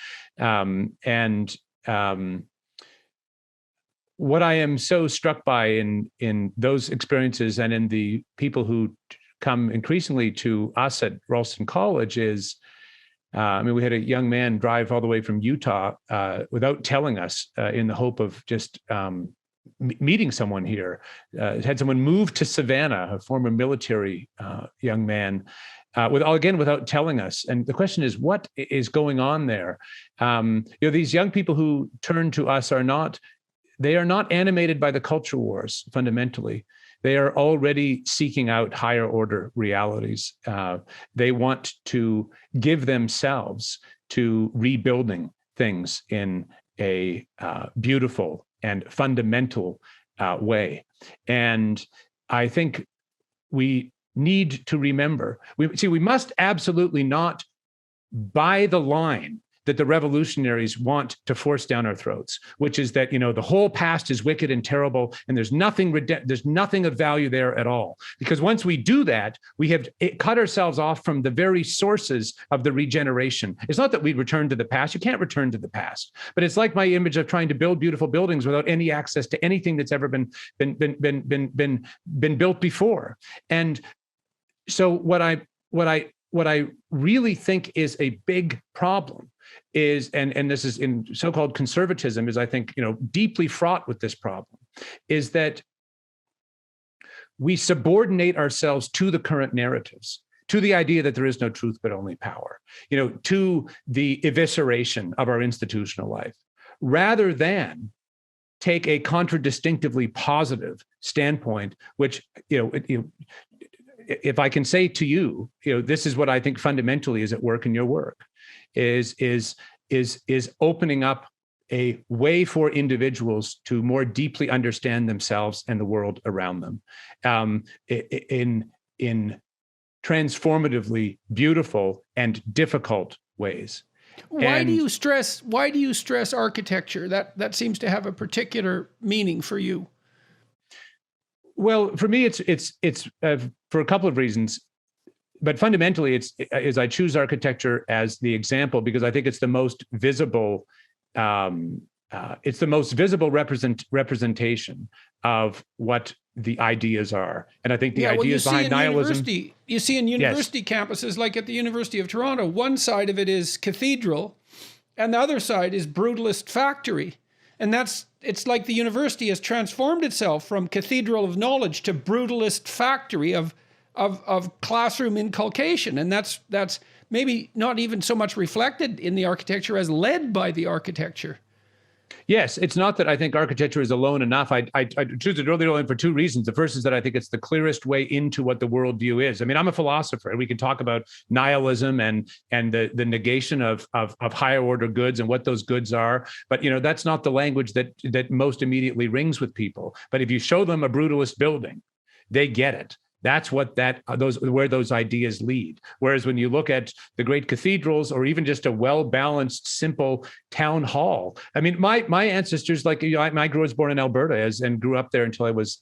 What I am so struck by in those experiences and in the people who come increasingly to us at Ralston College is, we had a young man drive all the way from Utah without telling us in the hope of just meeting someone here. Had someone move to Savannah, a former military young man, without telling us. And the question is, what is going on there? These young people who turn to us are not animated by the culture wars, fundamentally. They are already seeking out higher order realities. They want to give themselves to rebuilding things in a beautiful and fundamental way. And I think we need to remember. We must absolutely not buy the line that the revolutionaries want to force down our throats, which is that, the whole past is wicked and terrible, and there's nothing of value there at all. Because once we do that, we have cut ourselves off from the very sources of the regeneration. It's not that we return to the past. You can't return to the past. But it's like my image of trying to build beautiful buildings without any access to anything that's ever been built before. And so what I really think is a big problem is, and this is in so-called conservatism, is I think, deeply fraught with this problem, is that we subordinate ourselves to the current narratives, to the idea that there is no truth but only power, to the evisceration of our institutional life, rather than take a contradistinctively positive standpoint, which, if I can say to you, this is what I think fundamentally is at work in your work, is opening up a way for individuals to more deeply understand themselves and the world around them, in transformatively beautiful and difficult ways. Why do you stress architecture? That seems to have a particular meaning for you. Well, for me, it's for a couple of reasons, but fundamentally, I choose architecture as the example because I think it's the most visible. It's the most visible representation of what the ideas are, and I think the ideas behind nihilism. You see in university campuses, like at the University of Toronto, one side of it is cathedral, and the other side is brutalist factory. And it's like the university has transformed itself from cathedral of knowledge to brutalist factory of classroom inculcation. And that's maybe not even so much reflected in the architecture as led by the architecture. Yes, it's not that I think architecture is alone enough. I choose it really alone for two reasons. The first is that I think it's the clearest way into what the worldview is. I mean, I'm a philosopher. We can talk about nihilism and the negation of higher order goods and what those goods are. But that's not the language that most immediately rings with people. But if you show them a brutalist building, they get it. That's where those ideas lead. Whereas when you look at the great cathedrals or even just a well-balanced, simple town hall, I mean, my ancestors, like I was born in Alberta and grew up there until I was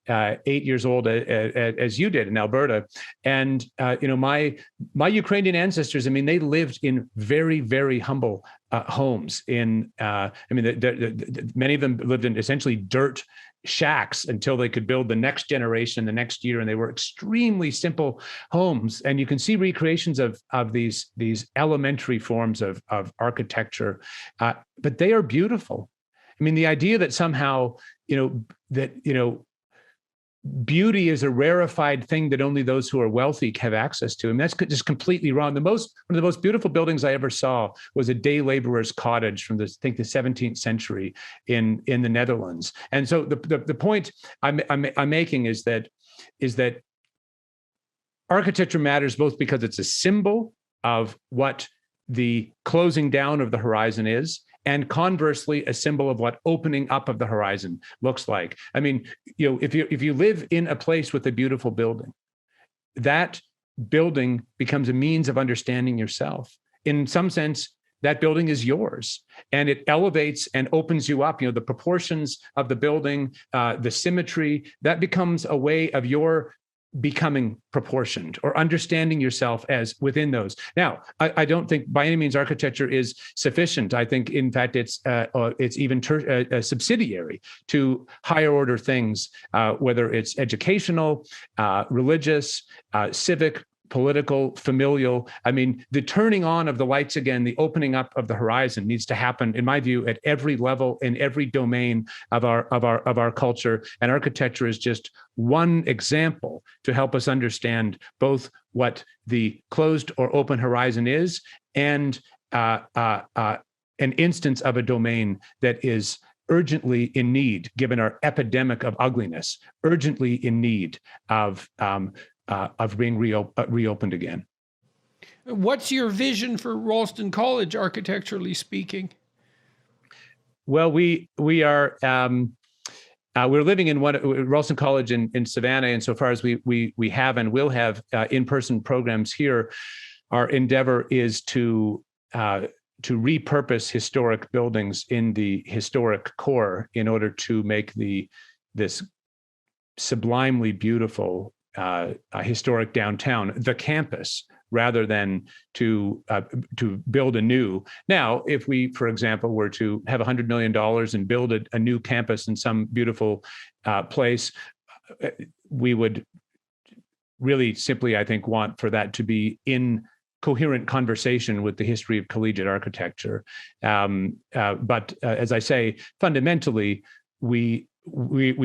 8 years old, as you did in Alberta. And my Ukrainian ancestors, I mean, they lived in very, very humble homes. Many of them lived in essentially dirt shacks until they could build the next generation the next year, and they were extremely simple homes. And you can see recreations of these elementary forms of architecture, but they are beautiful. I mean, the idea that somehow beauty is a rarefied thing that only those who are wealthy have access to, and that's just completely wrong. One of the most beautiful buildings I ever saw was a day laborer's cottage from the 17th century in the Netherlands. And so the point I'm making is that architecture matters both because it's a symbol of what the closing down of the horizon is, and conversely, a symbol of what opening up of the horizon looks like. I mean, if you live in a place with a beautiful building, that building becomes a means of understanding yourself. In some sense, that building is yours, and it elevates and opens you up. The proportions of the building, the symmetry, that becomes a way of your becoming proportioned or understanding yourself as within those. Now, I don't think by any means architecture is sufficient. I think, in fact, it's even subsidiary to higher order things, whether it's educational, religious, civic, political, familial. I mean, the turning on of the lights again, the opening up of the horizon needs to happen, in my view, at every level, in every domain of our culture. And architecture is just one example to help us understand both what the closed or open horizon is and an instance of a domain that is urgently in need, given our epidemic of ugliness, urgently in need of being reopened again. What's your vision for Ralston College, architecturally speaking? Well, we are we're living in Ralston College in Savannah, and so far as we have and will have in-person programs here, our endeavor is to repurpose historic buildings in the historic core in order to make this sublimely beautiful historic downtown the campus, rather than to build anew. Now, if we, for example, were to have $100 million and build a new campus in some beautiful place, we would really simply, I think, want for that to be in coherent conversation with the history of collegiate architecture. But as I say, fundamentally, we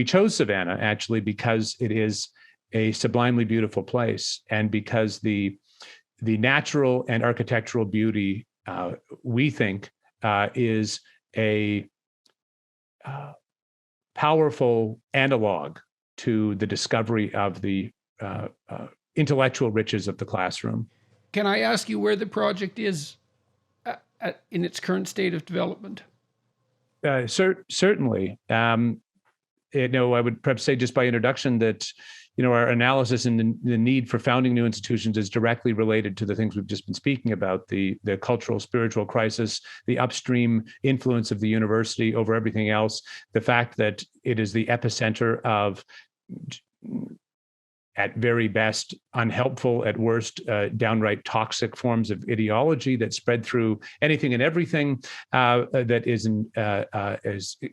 chose Savannah actually because it is a sublimely beautiful place, and because the natural and architectural beauty, we think, is a powerful analog to the discovery of the intellectual riches of the classroom. Can I ask you where the project is in its current state of development? Certainly. I would perhaps say just by introduction that our analysis and the need for founding new institutions is directly related to the things we've just been speaking about, the cultural, spiritual crisis, the upstream influence of the university over everything else, the fact that it is the epicenter of, at very best, unhelpful, at worst, downright toxic forms of ideology that spread through anything and everything, that is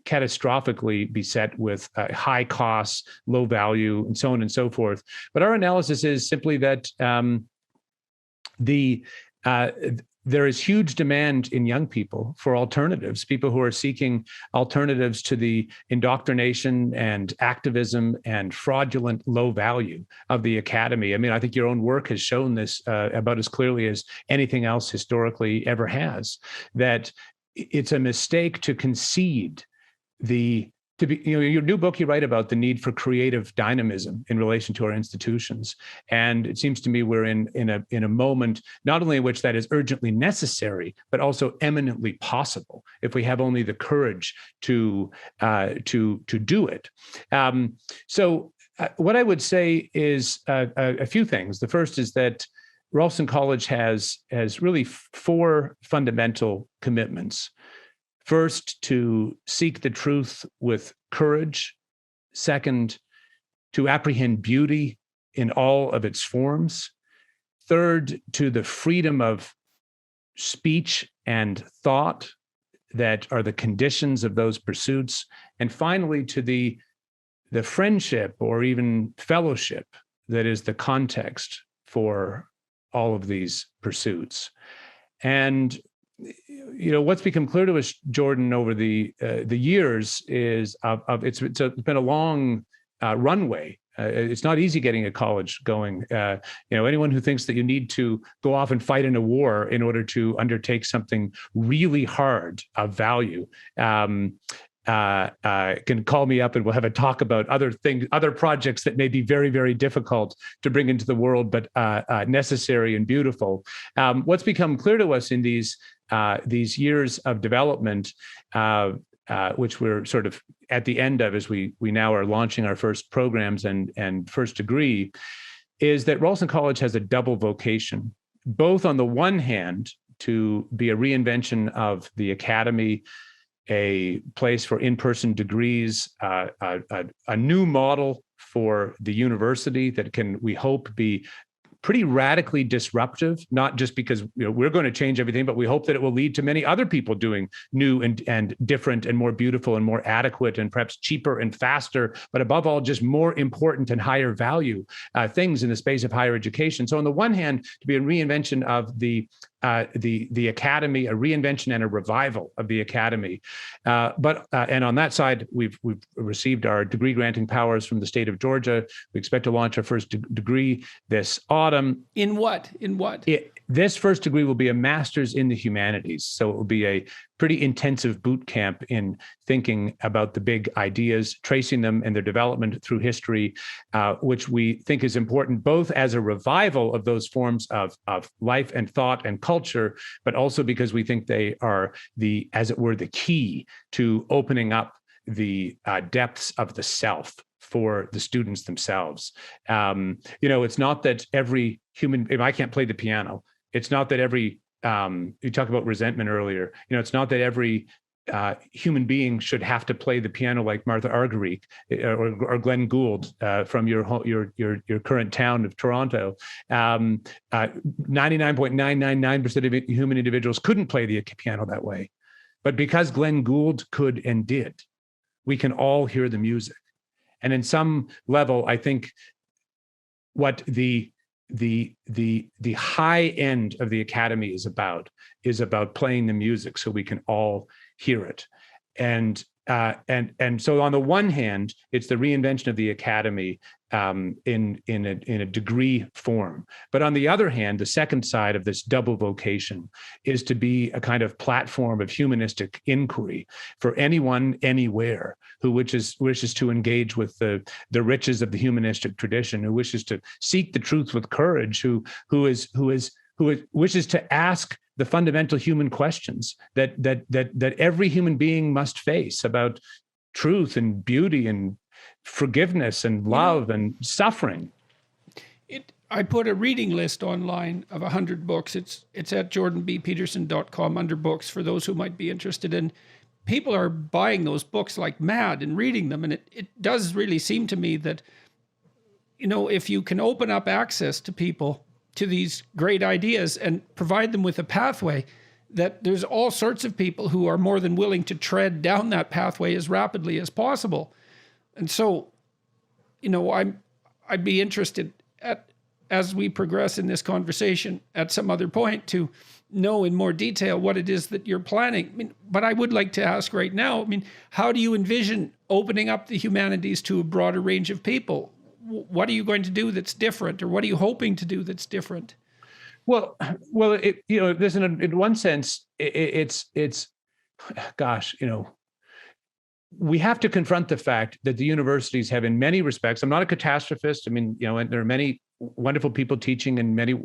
catastrophically beset with high costs, low value, and so on and so forth. But our analysis is simply that there is huge demand in young people for alternatives, people who are seeking alternatives to the indoctrination and activism and fraudulent low value of the academy. I mean, I think your own work has shown this about as clearly as anything else historically ever has, that it's a mistake to concede your new book, you write about the need for creative dynamism in relation to our institutions. And it seems to me we're in a moment, not only in which that is urgently necessary, but also eminently possible if we have only the courage to do it. So what I would say is a few things. The first is that Ralston College has really four fundamental commitments. First, to seek the truth with courage. Second, to apprehend beauty in all of its forms. Third, to the freedom of speech and thought that are the conditions of those pursuits. And finally, to the friendship or even fellowship that is the context for all of these pursuits. And what's become clear to us, Jordan, over the years is it's been a long runway. It's not easy getting a college going. Anyone who thinks that you need to go off and fight in a war in order to undertake something really hard of value can call me up and we'll have a talk about other things, other projects that may be very, very difficult to bring into the world, but necessary and beautiful. What's become clear to us in these years of development, which we're sort of at the end of as we now are launching our first programs and first degree, is that Ralston College has a double vocation, both on the one hand to be a reinvention of the academy, a place for in-person degrees, a new model for the university that can, we hope, be pretty radically disruptive, not just because we're going to change everything, but we hope that it will lead to many other people doing new and different and more beautiful and more adequate and perhaps cheaper and faster, but above all, just more important and higher value things in the space of higher education. So on the one hand, to be a reinvention of the academy, a reinvention and a revival of the academy. And on that side, we've received our degree granting powers from the state of Georgia. We expect to launch our first degree this autumn. In what? This first degree will be a master's in the humanities. So it will be a pretty intensive boot camp in thinking about the big ideas, tracing them and their development through history, which we think is important both as a revival of those forms of life and thought and culture, but also because we think they are as it were, the key to opening up depths of the self for the students themselves. It's not that every human, if I can't play the piano, it's not that every, you talked about resentment earlier, it's not that every human being should have to play the piano like Martha Argerich or Glenn Gould from your current town of Toronto. 99.999% of human individuals couldn't play the piano that way. But because Glenn Gould could and did, we can all hear the music. And in some level, I think what the high end of the academy is about playing the music so we can all hear it. And so on the one hand, it's the reinvention of the academy in a degree form. But on the other hand, the second side of this double vocation is to be a kind of platform of humanistic inquiry for anyone, anywhere, who wishes to engage with the riches of the humanistic tradition, who wishes to seek the truth with courage, who wishes to ask the fundamental human questions that every human being must face about truth and beauty and forgiveness and love and suffering. I put a reading list online of 100 books. It's at jordanbpeterson.com under books for those who might be interested in. People are buying those books like mad and reading them. And it does really seem to me that, if you can open up access to people to these great ideas and provide them with a pathway, that there's all sorts of people who are more than willing to tread down that pathway as rapidly as possible. And so, I'd be interested as we progress in this conversation at some other point to know in more detail what it is that you're planning. But I would like to ask right now, how do you envision opening up the humanities to a broader range of people? What are you going to do that's different, or what are you hoping to do that's different? Well, there's in one sense, we have to confront the fact that the universities have, in many respects, I'm not a catastrophist. And there are many wonderful people teaching in many,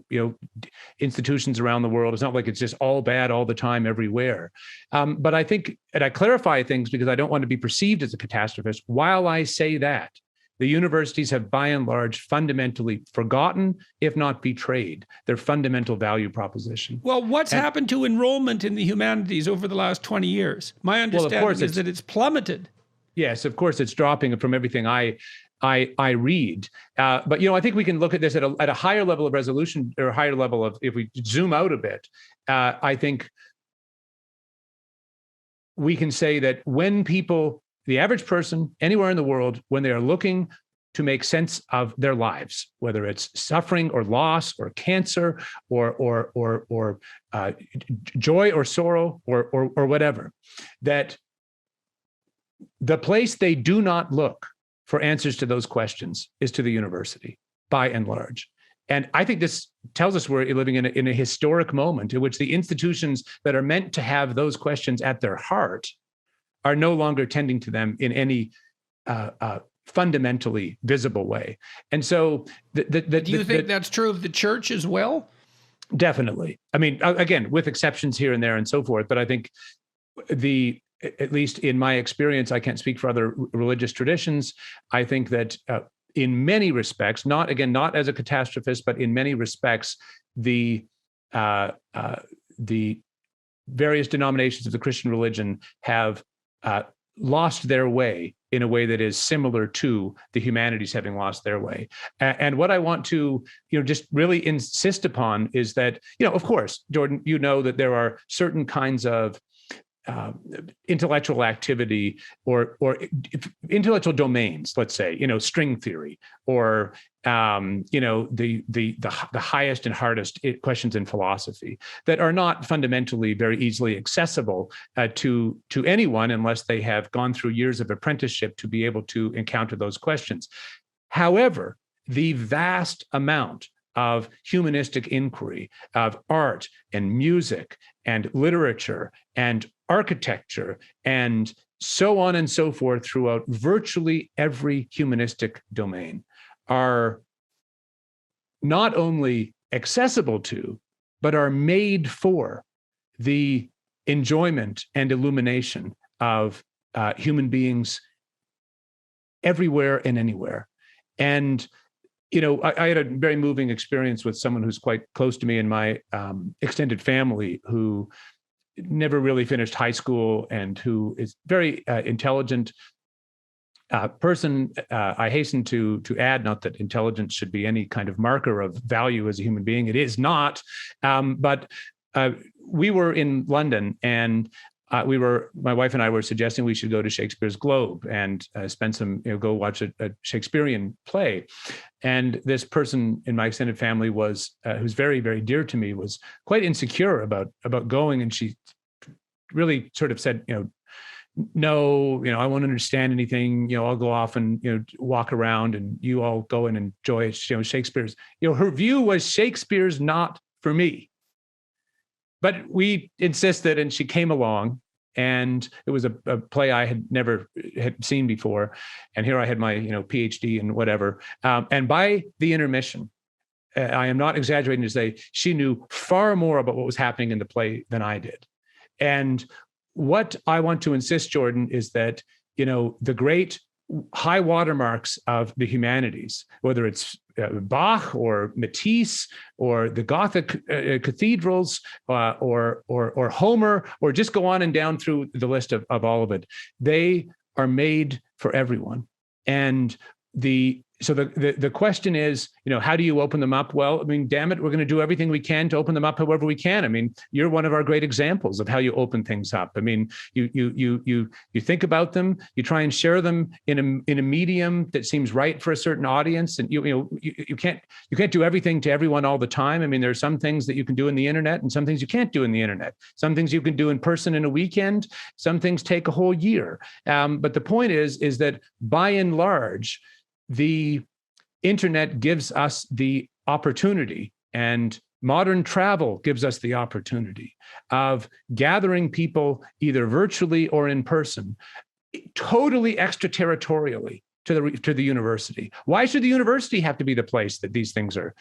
institutions around the world. It's not like it's just all bad all the time everywhere. But I think, and I clarify things because I don't want to be perceived as a catastrophist. While I say that, the universities have, by and large, fundamentally forgotten, if not betrayed, their fundamental value proposition. Well, what's happened to enrollment in the humanities over the last 20 years? My understanding is that it's plummeted. Yes, of course, it's dropping from everything I read. But I think we can look at this at a higher level of resolution, or a higher level of, if we zoom out a bit, I think we can say that when people, the average person anywhere in the world, when they are looking to make sense of their lives, whether it's suffering or loss or cancer or joy or sorrow or whatever, that the place they do not look for answers to those questions is to the university, by and large. And I think this tells us we're living in a historic moment in which the institutions that are meant to have those questions at their heart are no longer tending to them in any fundamentally visible way. And so do you think that's true of the church as well? Definitely. Again, with exceptions here and there and so forth, but I think at least in my experience, I can't speak for other religious traditions. I think that in many respects, not as a catastrophist, but in many respects, the various denominations of the Christian religion have lost their way in a way that is similar to the humanities having lost their way. And what I want to, just really insist upon is that, of course, Jordan, that there are certain kinds of intellectual activity or intellectual domains, let's say, string theory, or the highest and hardest questions in philosophy that are not fundamentally very easily accessible to anyone unless they have gone through years of apprenticeship to be able to encounter those questions. However, the vast amount of humanistic inquiry, of art and music and literature and architecture and so on and so forth throughout virtually every humanistic domain are not only accessible to, but are made for the enjoyment and illumination of human beings everywhere and anywhere. And I had a very moving experience with someone who's quite close to me in my extended family, who never really finished high school and who is very intelligent person. I hasten to add, not that intelligence should be any kind of marker of value as a human being. It is not. But we were in London, and my wife and I were suggesting we should go to Shakespeare's Globe and spend some, go watch a Shakespearean play. And this person in my extended family who's very, very dear to me, was quite insecure about going. And she really sort of said, no, I won't understand anything. I'll go off and, walk around, and you all go and enjoy, Shakespeare's. Her view was Shakespeare's not for me. But we insisted, and she came along, and it was a play I had never seen before. And here I had my, PhD and whatever. And by the intermission, I am not exaggerating to say she knew far more about what was happening in the play than I did. And what I want to insist, Jordan, is that, the great high watermarks of the humanities, whether it's Bach or Matisse or the Gothic cathedrals or Homer, or just go on and down through the list of all of it, they are made for everyone. And so the question is, how do you open them up? Well, damn it, we're going to do everything we can to open them up however we can. You're one of our great examples of how you open things up. You think about them, you try and share them in a medium that seems right for a certain audience, and you can't do everything to everyone all the time. There are some things that you can do in the internet, and some things you can't do in the internet. Some things you can do in person in a weekend. Some things take a whole year. But the point is that by and large, the internet gives us the opportunity, and modern travel gives us the opportunity of gathering people either virtually or in person, totally extraterritorially to the university. Why should the university have to be the place that these things are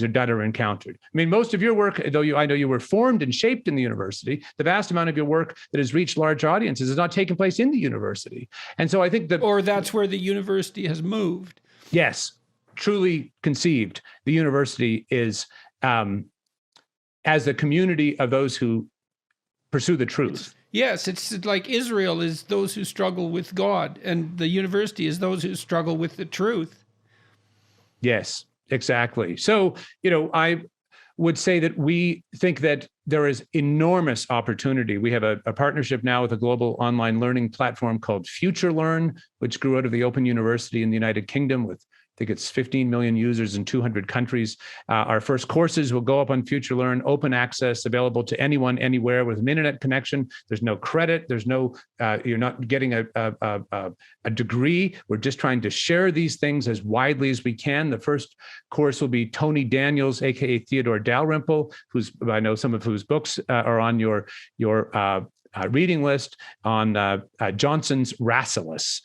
done or encountered? Most of your work, though I know you were formed and shaped in the university, the vast amount of your work that has reached large audiences is not taking place in the university. And so I think or that's where the university has moved. Yes, truly conceived. The university is as a community of those who pursue the truth. It's like Israel is those who struggle with God, and the university is those who struggle with the truth. Yes, exactly. So, I would say that we think that there is enormous opportunity. We have a partnership now with a global online learning platform called FutureLearn, which grew out of the Open University in the United Kingdom with, I think it's 15 million users in 200 countries. Our first courses will go up on FutureLearn, open access, available to anyone, anywhere with an internet connection. There's no credit. There's no, you're not getting a degree. We're just trying to share these things as widely as we can. The first course will be Tony Daniels, AKA Theodore Dalrymple, I know some of whose books are on your reading list, on Johnson's Rasselas,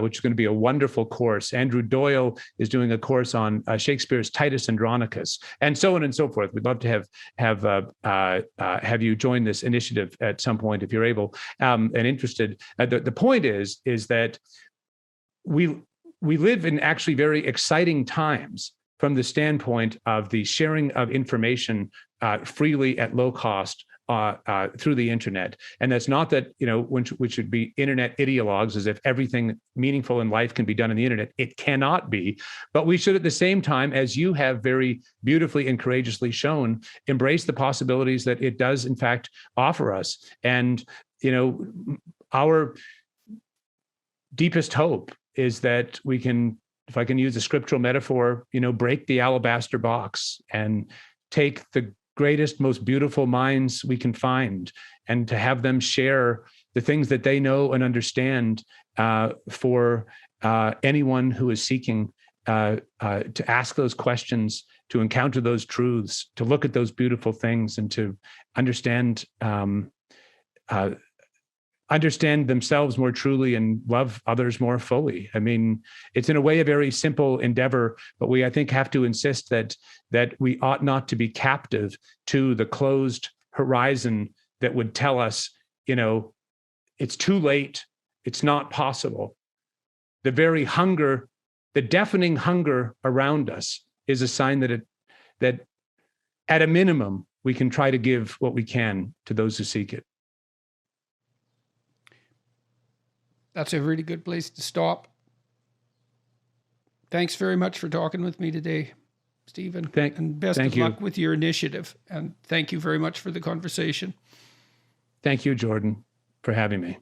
which is going to be a wonderful course. Andrew Doyle is doing a course on Shakespeare's Titus Andronicus, and so on and so forth. We'd love to have you join this initiative at some point if you're able and interested. The point is that we live in actually very exciting times from the standpoint of the sharing of information freely at low cost through the internet. And that's not that, we should be internet ideologues as if everything meaningful in life can be done on the internet. It cannot be. But we should, at the same time, as you have very beautifully and courageously shown, embrace the possibilities that it does, in fact, offer us. And, our deepest hope is that we can, if I can use a scriptural metaphor, break the alabaster box and take the greatest, most beautiful minds we can find, and to have them share the things that they know and understand for anyone who is seeking to ask those questions, to encounter those truths, to look at those beautiful things, and to understand themselves more truly and love others more fully. It's in a way a very simple endeavor, but we, I think, have to insist that we ought not to be captive to the closed horizon that would tell us, it's too late, it's not possible. The very hunger, the deafening hunger around us is a sign that at a minimum, we can try to give what we can to those who seek it. That's a really good place to stop. Thanks very much for talking with me today, Stephen. And best of luck with your initiative. And thank you very much for the conversation. Thank you, Jordan, for having me.